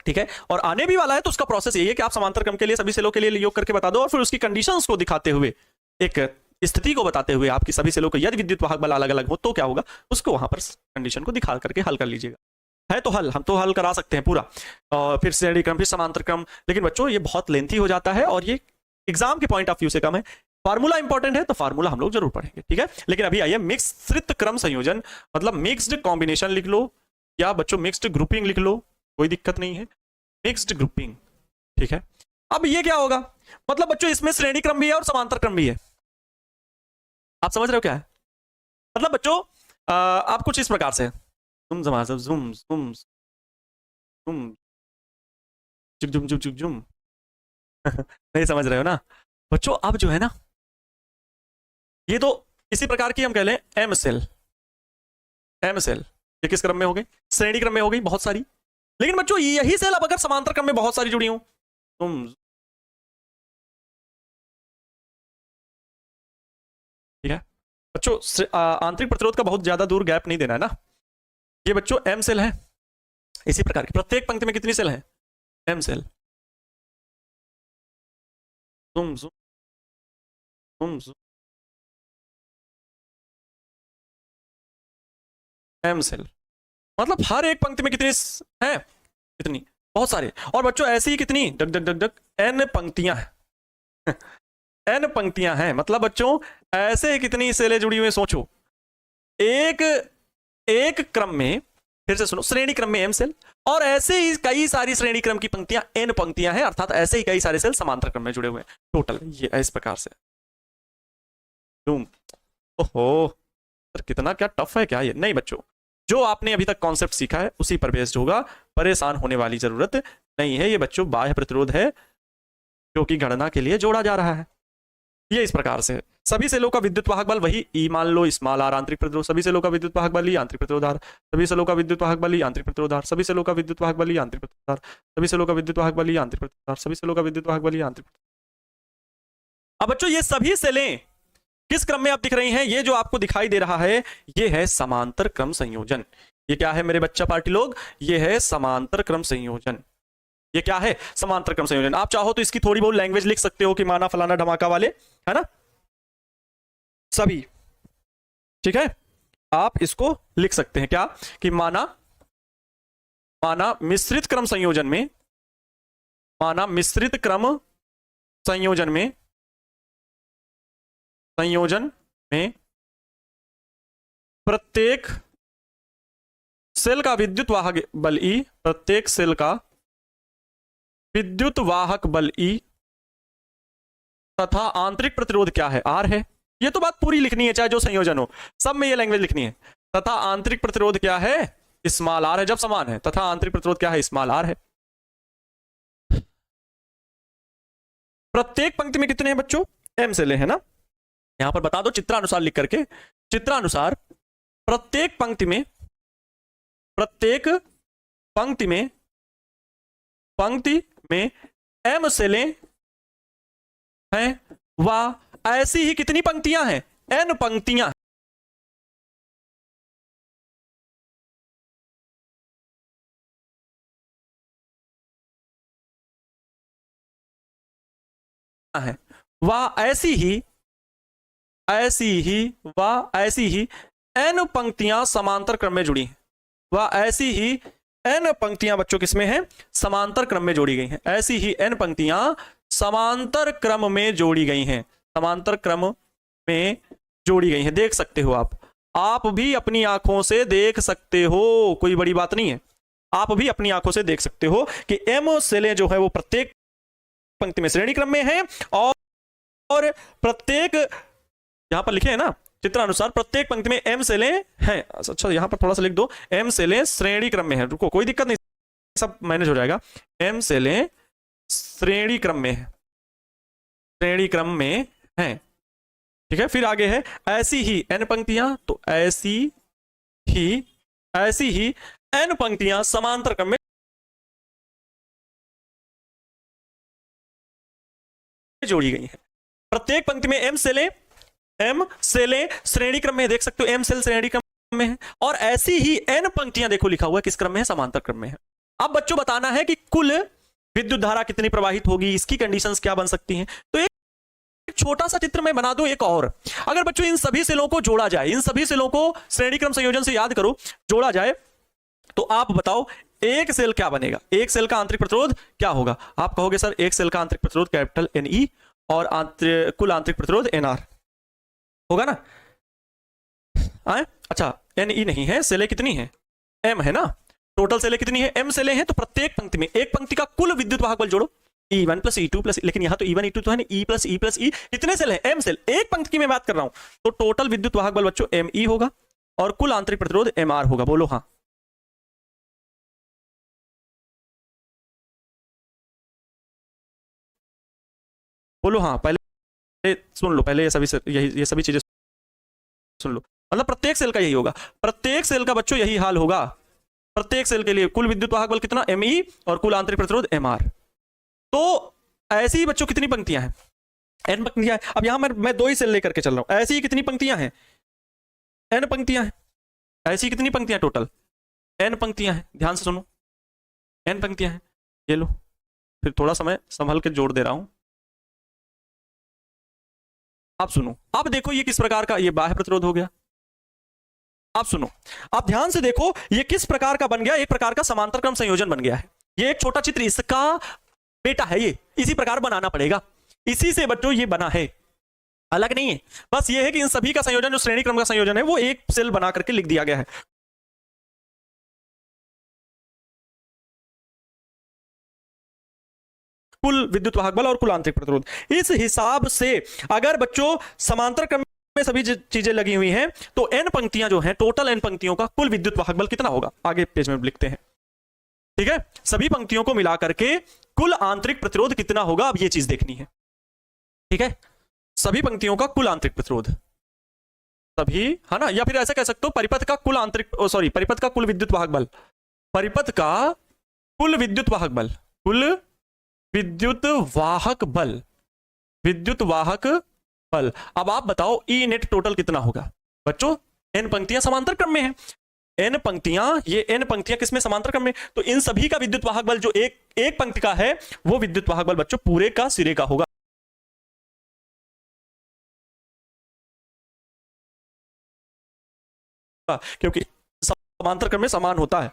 ठीक है। और आने भी वाला है तो उसका प्रोसेस यही है कि आप समांतर क्रम के लिए सभी सेलों के लिए योग करके बता दो, और फिर उसकी कंडीशंस को दिखाते हुए, एक स्थिति को बताते हुए, आपकी सभी सेलों को यदि विद्युत वाहक बल अलग अलग हो तो क्या होगा, उसको वहां पर कंडीशन को दिखा करके हल कर लीजिएगा। है तो हल, हम तो हल करा सकते हैं पूरा, और फिर श्रेणी क्रम, फिर समांतर क्रम, लेकिन बच्चों ये बहुत लेंथी हो जाता है और ये एग्जाम के पॉइंट ऑफ व्यू से कम है। फार्मूला इंपॉर्टेंट है तो फार्मूला हम लोग जरूर पढ़ेंगे, ठीक है। लेकिन अभी आइए मिश्रित क्रम संयोजन, मतलब मिक्स्ड कॉम्बिनेशन लिख लो, या बच्चों मिक्स्ड ग्रुपिंग लिख लो, कोई दिक्कत नहीं है, मिक्स्ड ग्रुपिंग, ठीक है। अब ये क्या होगा? मतलब बच्चों इसमें श्रेणी क्रम भी है और समांतर क्रम भी है। आप समझ रहे हो क्या है? मतलब बच्चों आप कुछ इस प्रकार से तुम जमा सब जुम जुम जुम चुक जुम चुक चुक जुम नहीं समझ रहे हो ना बच्चों? अब जो है ना, ये तो इसी प्रकार की हम कह लें एम सेल, एम सेल ये किस क्रम में हो गई? श्रेणी क्रम में हो गई बहुत सारी। लेकिन बच्चों यही सेल अब अगर समांतर क्रम में बहुत सारी जुड़ी हो, तुम, ठीक है बच्चों, आंतरिक प्रतिरोध का बहुत ज्यादा दूर गैप नहीं देना है ना। ये बच्चों एम सेल है, इसी प्रकार की प्रत्येक पंक्ति में कितनी सेल है? एम सेल, तुम तुम एम सेल, मतलब हर एक पंक्ति में कितनी है? कितनी? बहुत सारे। और बच्चों ऐसी ही कितनी? डक डक डक डक एन पंक्तियां हैं एन पंक्तियां हैं, मतलब बच्चों ऐसे कितनी सेलें जुड़ी हुई? सोचो, एक एक क्रम में, फिर से सुनो, श्रेणी क्रम में एम सेल, और ऐसे ही कई सारी श्रेणी क्रम की पंक्तियां एन पंक्तियां हैं, अर्थात ऐसे ही कई सारे सेल समांतर क्रम में जुड़े हुए हैं। टोटल ये इस प्रकार से। ओहो सर कितना क्या टफ है क्या ये? नहीं बच्चों, जो आपने अभी तक कॉन्सेप्ट सीखा है उसी पर बेस्ड होगा, परेशान होने वाली जरूरत नहीं है। ये बच्चों बाह्य प्रतिरोध है जो कि गणना के लिए जोड़ा जा रहा है। ये इस प्रकार से सभी सेलों का विद्युत वाहक बल वही ई मान लो, स्मॉल आर आंतरिक प्रतिरोध, सभी सेलों का विद्युत वाहक बल आंतरिक प्रतिरोध आर, सभी सेलों का विद्युत वाहक बल आंतरिक प्रतिरोध आर, सभी सेलों का विद्युत वाहक बल आंतरिक प्रतिरोध आर, सभी सेलों का विद्युत वाहक बल आंतरिक प्रतिरोध आर, सभी सेलों का विद्युत वाहक बल आंतरिक। अब बच्चों ये सभी सेलें किस क्रम में आप दिख रही हैं? ये जो आपको दिखाई दे रहा है ये है समांतर क्रम संयोजन। ये क्या है मेरे बच्चा पार्टी लोग? ये है समांतर क्रम संयोजन। ये क्या है? समांतर क्रम संयोजन। आप चाहो तो इसकी थोड़ी बहुत लैंग्वेज लिख सकते हो कि माना फलाना धमाका वाले, है ना, सभी, ठीक है, आप इसको लिख सकते हैं क्या कि माना मिश्रित क्रम संयोजन में, माना मिश्रित क्रम संयोजन में प्रत्येक सेल का विद्युत वाहक बल E, प्रत्येक सेल का विद्युत वाहक बल E तथा आंतरिक प्रतिरोध क्या है, R है। ये तो बात पूरी लिखनी है, चाहे जो संयोजन हो, सब में ये लैंग्वेज लिखनी है। तथा आंतरिक प्रतिरोध क्या है, स्मॉल r है, जब समान है। तथा आंतरिक प्रतिरोध क्या है, स्मॉल r है। प्रत्येक पंक्ति में कितने हैं बच्चों, m सेल है ना। यहां पर बता दो चित्रानुसार लिख करके, चित्रानुसार प्रत्येक पंक्ति में m सेलें हैं व ऐसी ही कितनी पंक्तियां हैं, n पंक्तियां हैं व ऐसी ही n पंक्तियां समांतर क्रम में जुड़ी हैं। व ऐसी ही n पंक्तियां बच्चों किसमें हैं, समांतर क्रम में जोड़ी गई हैं। ऐसी ही n पंक्तियां समांतर क्रम में जोड़ी गई हैं, समांतर क्रम में जोड़ी गई हैं। देख सकते हो आप भी अपनी आंखों से देख सकते हो, कोई बड़ी बात नहीं है। आप भी अपनी आंखों से देख सकते हो कि m सेलें जो है वो प्रत्येक पंक्ति में श्रेणी क्रम में है और प्रत्येक, यहां पर लिखे हैं ना चित्रानुसार, प्रत्येक पंक्ति में m सेलें हैं। अच्छा यहां पर थोड़ा सा लिख दो, m सेलें श्रेणी क्रम में है। रुको कोई दिक्कत नहीं, सब मैनेज हो जाएगा। m सेलें श्रेणी क्रम में है, श्रेणी क्रम में है, ठीक है। फिर आगे है ऐसी ही n पंक्तियां, तो ऐसी ही n पंक्तियां समांतर क्रम में जोड़ी गई हैं। प्रत्येक पंक्ति में m सेलें श्रेणी क्रम में, देख सकते हो m सेल श्रेणी क्रम में है। और ऐसी ही n पंक्तियां देखो लिखा हुआ है किस क्रम में है, समांतर क्रम में है। अब बच्चों बताना है कि कुल विद्युत धारा कितनी प्रवाहित होगी, इसकी कंडीशंस क्या बन सकती हैं। तो एक छोटा सा चित्र मैं बना दूं एक और। अगर बच्चों इन सभी सेलों को जोड़ा जाए, इन सभी सेलों को श्रेणी क्रम संयोजन से याद करो, जोड़ा जाए, तो आप बताओ एक सेल क्या बनेगा, एक सेल का आंतरिक प्रतिरोध क्या होगा। आप कहोगे सर एक सेल का आंतरिक प्रतिरोध कैपिटल NE और कुल आंतरिक प्रतिरोध NR होगा ना। अच्छा NE नहीं है, सेलें कितनी है, M है ना। टोटल सेलें कितनी है, M सेलें हैं। तो प्रत्येक पंक्ति में, एक पंक्ति का कुल विद्युत वाहक बल जोड़ो, E1 प्लस E2 प्लस, लेकिन यहां तो E1 E2 तो है नहीं, E plus E plus E कितने सेल है, M सेल। एक पंक्ति की मैं बात कर रहा हूं, तो टोटल विद्युत वाहक बल बच्चों ME होगा और कुल आंतरिक प्रतिरोध MR होगा। बोलो हाँ। बोलो हाँ, पहले सुन लो, पहले ये सभी चीजें सुन लो। मतलब प्रत्येक सेल का यही होगा, प्रत्येक सेल का बच्चों यही हाल होगा। प्रत्येक सेल के लिए कुल विद्युत वाहक बल कितना, ME और कुल आंतरिक प्रतिरोध MR। तो ऐसी ही बच्चों कितनी पंक्तियां हैं, n पंक्तियां हैं। अब यहां मैं दो ही सेल लेकर के चल रहा हूं। ऐसी ही कितनी पंक्तियां हैं, n पंक्तियां हैं। ऐसी कितनी पंक्तियां, टोटल n पंक्तियां हैं। ध्यान से सुनो, n पंक्तियां हैं। ये लो, फिर थोड़ा समय संभल के जोड़ दे रहा हूं, आप सुनो। अब देखो ये किस प्रकार का, ये बाह्य प्रतिरोध हो गया। आप सुनो, आप ध्यान से देखो ये किस प्रकार का बन गया, एक प्रकार का समांतर क्रम संयोजन बन गया है। ये एक छोटा चित्र इसका बेटा है, ये इसी प्रकार बनाना पड़ेगा। इसी से बच्चों ये बना है, अलग नहीं है। बस ये है कि इन सभी का संयोजन जो श्रेणी क्रम का संयोजन है वो एक सेल बना करके लिख दिया गया है। कुल विद्युत वाहक बल और कुल आंतरिक प्रतिरोध, इस हिसाब से अगर बच्चों समांतर क्रम में सभी चीजें लगी हुई हैं तो n पंक्तियां जो हैं, टोटल n पंक्तियों का कुल विद्युत वाहक बल कितना होगा, आगे पेज में लिखते हैं। ठीक है, सभी पंक्तियों को मिला करके कुल आंतरिक प्रतिरोध कितना होगा, अब ये चीज देखनी है। ठीक है, सभी पंक्तियों का कुल आंतरिक प्रतिरोध, सभी, है ना। या फिर ऐसा कह सकते हो परिपथ का कुल आंतरिक, परिपथ का कुल विद्युत वाहक बल, परिपथ का कुल विद्युत वाहक बल, कुल विद्युत वाहक बल, विद्युत वाहक बल। अब आप बताओ ई नेट टोटल कितना होगा बच्चों। n पंक्तियां समांतर क्रम में हैं, n पंक्तियां, ये n पंक्तियां किसमें, समांतर क्रम में। तो इन सभी का विद्युत वाहक बल जो एक पंक्ति का है वो विद्युत वाहक बल बच्चों पूरे का सिरे का होगा। क्योंकि समांतर क्रम में समान होता है,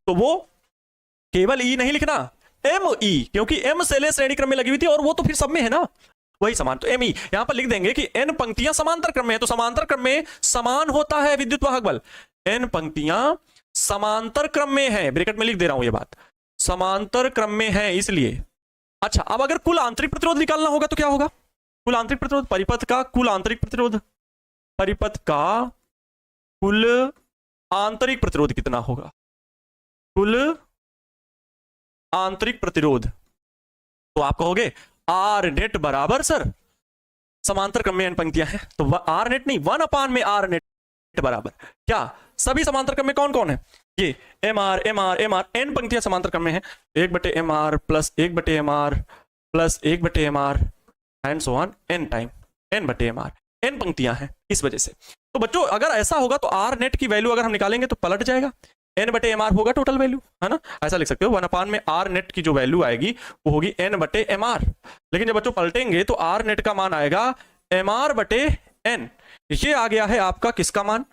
तो वो केवल ई नहीं लिखना, एम ई, क्योंकि एम सेलें श्रेणी क्रम में लगी हुई थी और वो तो फिर सब में है ना, वही समान। तो एम ई यहां पर लिख देंगे कि एन पंक्तियां समांतर क्रम में है, तो समांतर क्रम में समान होता है विद्युत वाहक बल। एन पंक्तियां समांतर क्रम में है, ब्रैकेट में लिख दे रहा हूं ये बात, समांतर क्रम में है इसलिए। अच्छा, अब अगर कुल आंतरिक प्रतिरोध निकालना होगा तो क्या होगा? कुल आंतरिक प्रतिरोध, परिपथ का कुल आंतरिक प्रतिरोध, परिपथ का कुल आंतरिक प्रतिरोध कितना होगा? कुल आंतरिक प्रतिरोध, तो आप कहोगे आर नेट बराबर सर समांतर क्रम में एन पंक्तियां हैं, तो आर नेट नहीं, 1 में आर नेट बराबर क्या? सभी समांतर क्रम में कौन कौन है? ये m r m r m r, n पंक्तियां समांतर क्रम में है, 1/mr plus 1/mr plus 1/mr and so on, n time n/mr, n पंक्तियां हैं इस वजह से। तो बच्चों अगर ऐसा होगा तो आर नेट की वैल्यू अगर हम निकालेंगे तो पलट जाएगा, n/mr होगा टोटल वैल्यू, है ना? ऐसा लिख सकते हो 1 में आर नेट की जो वैल्यू आएगी वो होगी n/mr। लेकिन जब बच्चों पलटेंगे तो आर नेट का मान आएगा mr/n। ये आ गया है आपका किसका मान?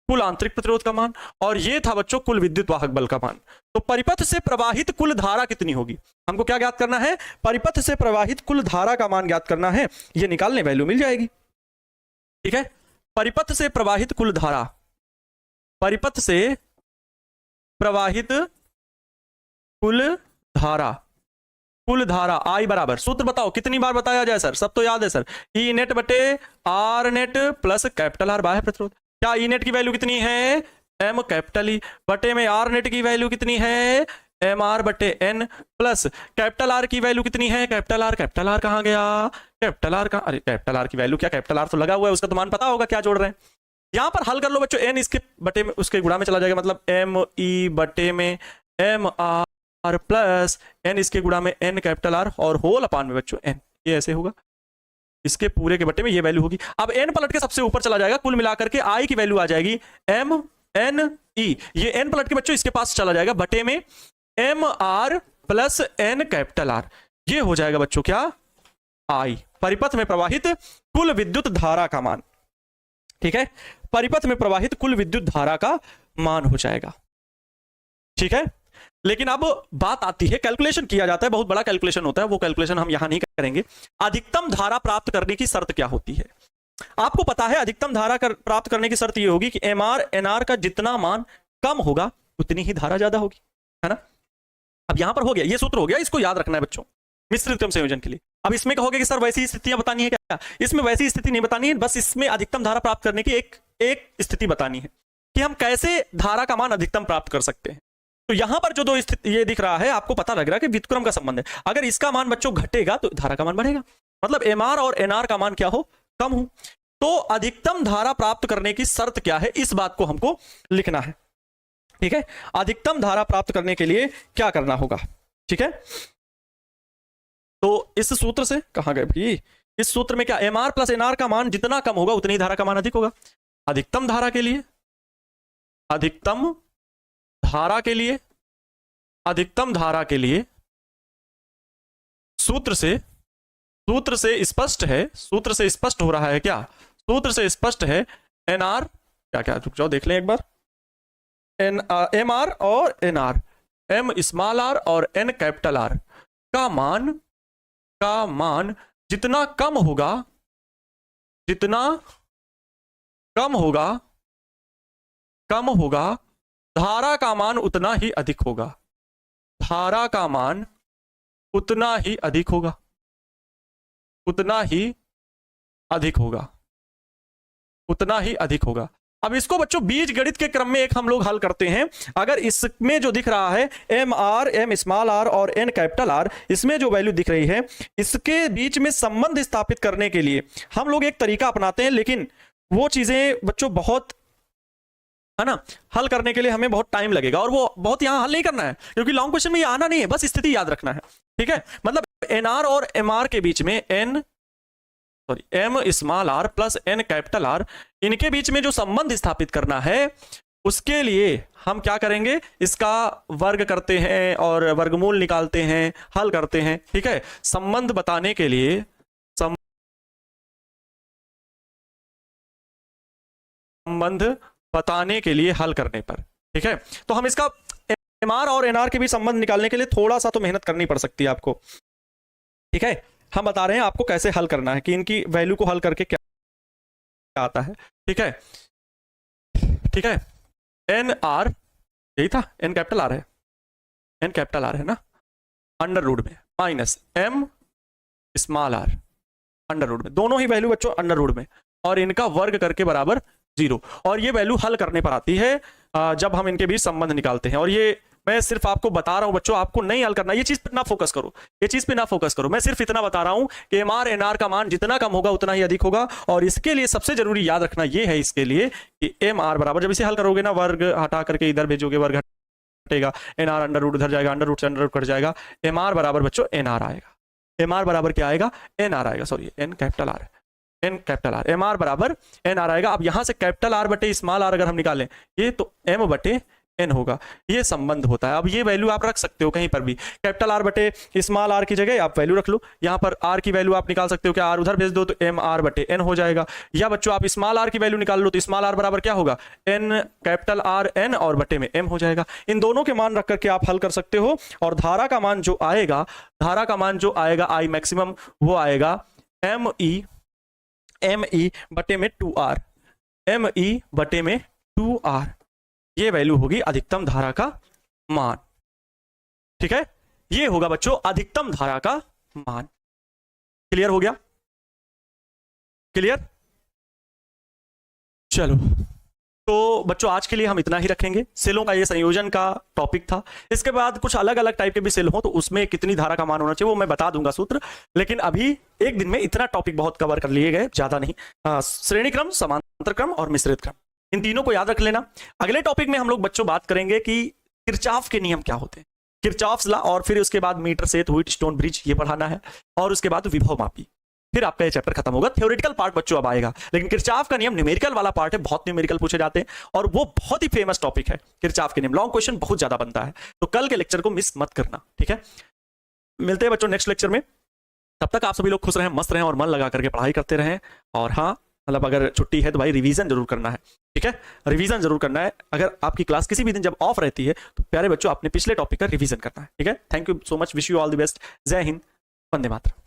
कुल आंतरिक प्रतिरोध का मान, और ये था बच्चों कुल विद्युत वाहक बल का मान। तो परिपथ से प्रवाहित कुल धारा कितनी होगी? हमको क्या ज्ञात करना है? परिपथ से प्रवाहित कुल धारा का मान ज्ञात करना है। ये निकालने वैल्यू मिल जाएगी, ठीक है? परिपथ से प्रवाहित कुल धारा, परिपथ से प्रवाहित कुल धारा, कुल धारा आई बराबर, सूत्र बताओ कितनी बार बताया जाए सर? सब तो याद है सर, ई नेट बटे r net plus capital R बाह्य प्रतिरोध। क्या ई नेट की वैल्यू कितनी है? एम कैपिटल ई बटे में आर नेट की वैल्यू कितनी है? एम आर बटे एन प्लस कैपिटल आर की वैल्यू कितनी है? कैपिटल आर कहां गया? कैपिटल आर कहां? अरे कैपिटल आर की वैल्यू क्या, कैपिटल आर तो लगा हुआ है, उसका तो मान पता होगा क्या जोड़ रहे हैं। यहां पर हल कर लो बच्चों, एन इसके बटे में उसके गुणा में चला जाएगा, मतलब एम ई बटे में एम आर प्लस एन इसके गुणा में एन कैपिटल आर और होल अपान में बच्चों एन, ये ऐसे होगा, इसके पूरे के बटे में ये वैल्यू होगी। अब एन पलट के सबसे ऊपर चला जाएगा, कुल मिलाकर के आई की वैल्यू आ जाएगी एम एन ई, ये एन पलट के बच्चों इसके पास चला जाएगा बटे में m r plus n capital R, ये हो जाएगा बच्चों क्या? आई, परिपथ में प्रवाहित कुल विद्युत धारा का मान, ठीक है? परिपथ में प्रवाहित कुल विद्युत धारा का मान हो जाएगा, ठीक है? लेकिन अब बात आती है, कैलकुलेशन किया जाता है, बहुत बड़ा कैलकुलेशन होता है, वो कैलकुलेशन हम यहां नहीं करेंगे। अधिकतम धारा प्राप्त करने की शर्त क्या होती है? आपको पता है अधिकतम धारा प्राप्त करने की शर्त ये होगी कि एम आर एन आर का जितना मान कम होगा उतनी ही धारा ज्यादा होगी, है ना? अब यहां पर हो गया, ये सूत्र हो गया, इसको याद रखना है बच्चों मिश्रित क्रम संयोजन के लिए। अब इसमें कहोगे कि सर वैसी स्थितियां बतानी है क्या? इसमें वैसी स्थिति नहीं बतानी है, बस इसमें अधिकतम धारा प्राप्त करने की एक स्थिति बतानी है कि हम कैसे धारा का मान अधिकतम प्राप्त कर सकते हैं। तो यहां पर जो दो स्थिति ये दिख रहा है, आपको पता लग रहा है कि व्युत्क्रम का संबंध है। अगर इसका मान बच्चों घटेगा तो धारा का मान बढ़ेगा, मतलब एमआर और एनआर का मान क्या हो? कम हो। तो अधिकतम धारा प्राप्त करने की शर्त क्या है, इस बात को हमको लिखना है, ठीक है? अधिकतम धारा प्राप्त करने के लिए क्या करना होगा, ठीक है? तो इस सूत्र से कहां गए भाई? इस सूत्र में क्या, m r plus n r का मान जितना कम होगा उतनी धारा का मान अधिक होगा। अधिकतम धारा के लिए, अधिकतम धारा के लिए, अधिकतम धारा के लिए सूत्र से स्पष्ट है, सूत्र से स्पष्ट हो रहा है क्या? सूत्र से स्पष्ट है एन आर क्या क्या, रुक जाओ देख लें एक बार, एम आर और n r, m small r और एन कैपिटल आर का मान जितना कम होगा, जितना कम होगा धारा का मान उतना ही अधिक होगा, धारा का मान उतना ही अधिक होगा, उतना ही अधिक होगा, उतना ही अधिक होगा। अब इसको बच्चों बीज गणित के क्रम में एक हम लोग हल करते हैं। अगर इसमें जो दिख रहा है m r, m small r और एन कैपिटल आर, इसमें जो वैल्यू दिख रही है, इसके बीच में संबंध स्थापित करने के लिए हम लोग एक तरीका अपनाते हैं, लेकिन वो चीजें बच्चों बहुत, है ना, हल करने के लिए हमें बहुत टाइम लगेगा और वो बहुत यहां हल नहीं करना है, क्योंकि लॉन्ग क्वेश्चन में ये आना नहीं है, बस स्थिति याद रखना है, ठीक है? मतलब एन आर और एम आर के बीच में m small r plus n capital R, इनके बीच में जो संबंध स्थापित करना है, उसके लिए हम क्या करेंगे, इसका वर्ग करते हैं और वर्गमूल निकालते हैं, हल करते हैं, ठीक है? संबंध बताने के लिए, संबंध बताने के लिए हल करने पर, ठीक है? तो हम इसका एमआर और एनआर के बीच संबंध निकालने के लिए थोड़ा सा तो मेहनत करनी पड़ सकती है आपको, ठीक है। हम बता रहे हैं आपको कैसे हल करना है, कि इनकी वैल्यू को हल करके क्या आता है, ठीक है, ठीक है। एन आर, यही था, एन कैपिटल आर है, एन कैपिटल आर है ना, अंडर रूट में minus m small r under root में, दोनों ही वैल्यू बच्चों अंडर रूट में, और इनका वर्ग करके बराबर 0। और ये वैल्यू हल करने पर आती है जब हम इनके बीच संबंध निकालते हैं। और ये मैं सिर्फ आपको बता रहा हूं बच्चों, आपको नहीं हल करना, ये चीज पे ना फोकस करो, ये चीज पे ना फोकस करो। मैं सिर्फ इतना बता रहा हूं कि एमआर एनआर का मान जितना कम होगा उतना ही अधिक होगा। और इसके लिए सबसे जरूरी याद रखना ये है इसके लिए कि एम आर बराबर, जब इसे हल करोगे ना, वर्ग हटा करके इधर भेजोगे, वर्ग हटेगा, एनआर अंडर रूट उधर जाएगा, अंडर रूट से अंडर रूट कट जाएगा, एमआर बराबर बच्चों एनआर आएगा। एमआर बराबर क्या आएगा? एनआर आएगा, sorry n capital R, n capital R, m r बराबर एनआर आएगा। अब यहां से कैपिटल आर बटे स्मॉल आर अगर हम निकालें, ये तो एम बटे एन होगा, ये संबंध होता है। अब ये वैल्यू आप रख सकते हो कहीं पर भी, कैपिटल आर बटे स्मॉल आर की जगह आप वैल्यू रख लो, यहां पर आर की वैल्यू आप निकाल सकते हो, क्या आर उधर भेज दो तो एम आर बटे एन हो जाएगा। या बच्चों आप स्मॉल आर की वैल्यू निकाल लो तो स्मॉल आर बराबर क्या होगा? एन कैपिटल आर एन और बटे में एम हो जाएगा। इन दोनों के मान रख करके आप हल कर सकते हो। और धारा का मान जो आएगा, धारा का मान जो आएगा आई मैक्सिमम, वो आएगा एम ई बटे में 2r, एम ई बटे में 2r, ये वैल्यू होगी अधिकतम धारा का मान, ठीक है। ये होगा बच्चों अधिकतम धारा का मान। क्लियर हो गया? क्लियर? चलो, तो बच्चों आज के लिए हम इतना ही रखेंगे। सेलों का ये संयोजन का टॉपिक था। इसके बाद कुछ अलग अलग टाइप के भी सेल हो तो उसमें कितनी धारा का मान होना चाहिए वो मैं बता दूंगा सूत्र, लेकिन अभी एक दिन में इतना टॉपिक बहुत कवर कर लिए गए, ज्यादा नहीं। श्रेणी क्रम, समांतर क्रम और मिश्रित क्रम, इन तीनों को याद रख लेना। अगले टॉपिक में हम लोग बच्चों बात करेंगे कि किरचॉफ के नियम क्या होते हैं, किरचॉफ्स लॉ, और फिर उसके बाद मीटर सेत, व्हीटस्टोन ब्रिज, ये पढ़ाना है, और उसके बाद विभव मापी। फिर आपका ये चैप्टर खत्म होगा। थ्योरेटिकल पार्ट बच्चों अब आएगा, लेकिन किरचॉफ का नियम न्यूमेरिकल वाला पार्ट है, बहुत न्यूमेरिकल पूछे जाते हैं और वो बहुत ही फेमस टॉपिक है। किरचॉफ के नियम लॉन्ग क्वेश्चन बहुत ज्यादा बनता है, तो कल के लेक्चर को मिस मत करना, ठीक है। मिलते हैं बच्चों नेक्स्ट लेक्चर में, तब तक आप सभी लोग खुश रहें, मस्त रहें और मन लगा करके पढ़ाई करते रहें। और हाँ, मतलब अगर छुट्टी है तो भाई रिवीजन जरूर करना है, ठीक है, रिवीजन जरूर करना है। अगर आपकी क्लास किसी भी दिन जब ऑफ रहती है तो प्यारे बच्चों अपने पिछले टॉपिक का रिवीजन करना है, ठीक है। Thank you so much, wish you all the best. जय हिंद, वंदे मातरम।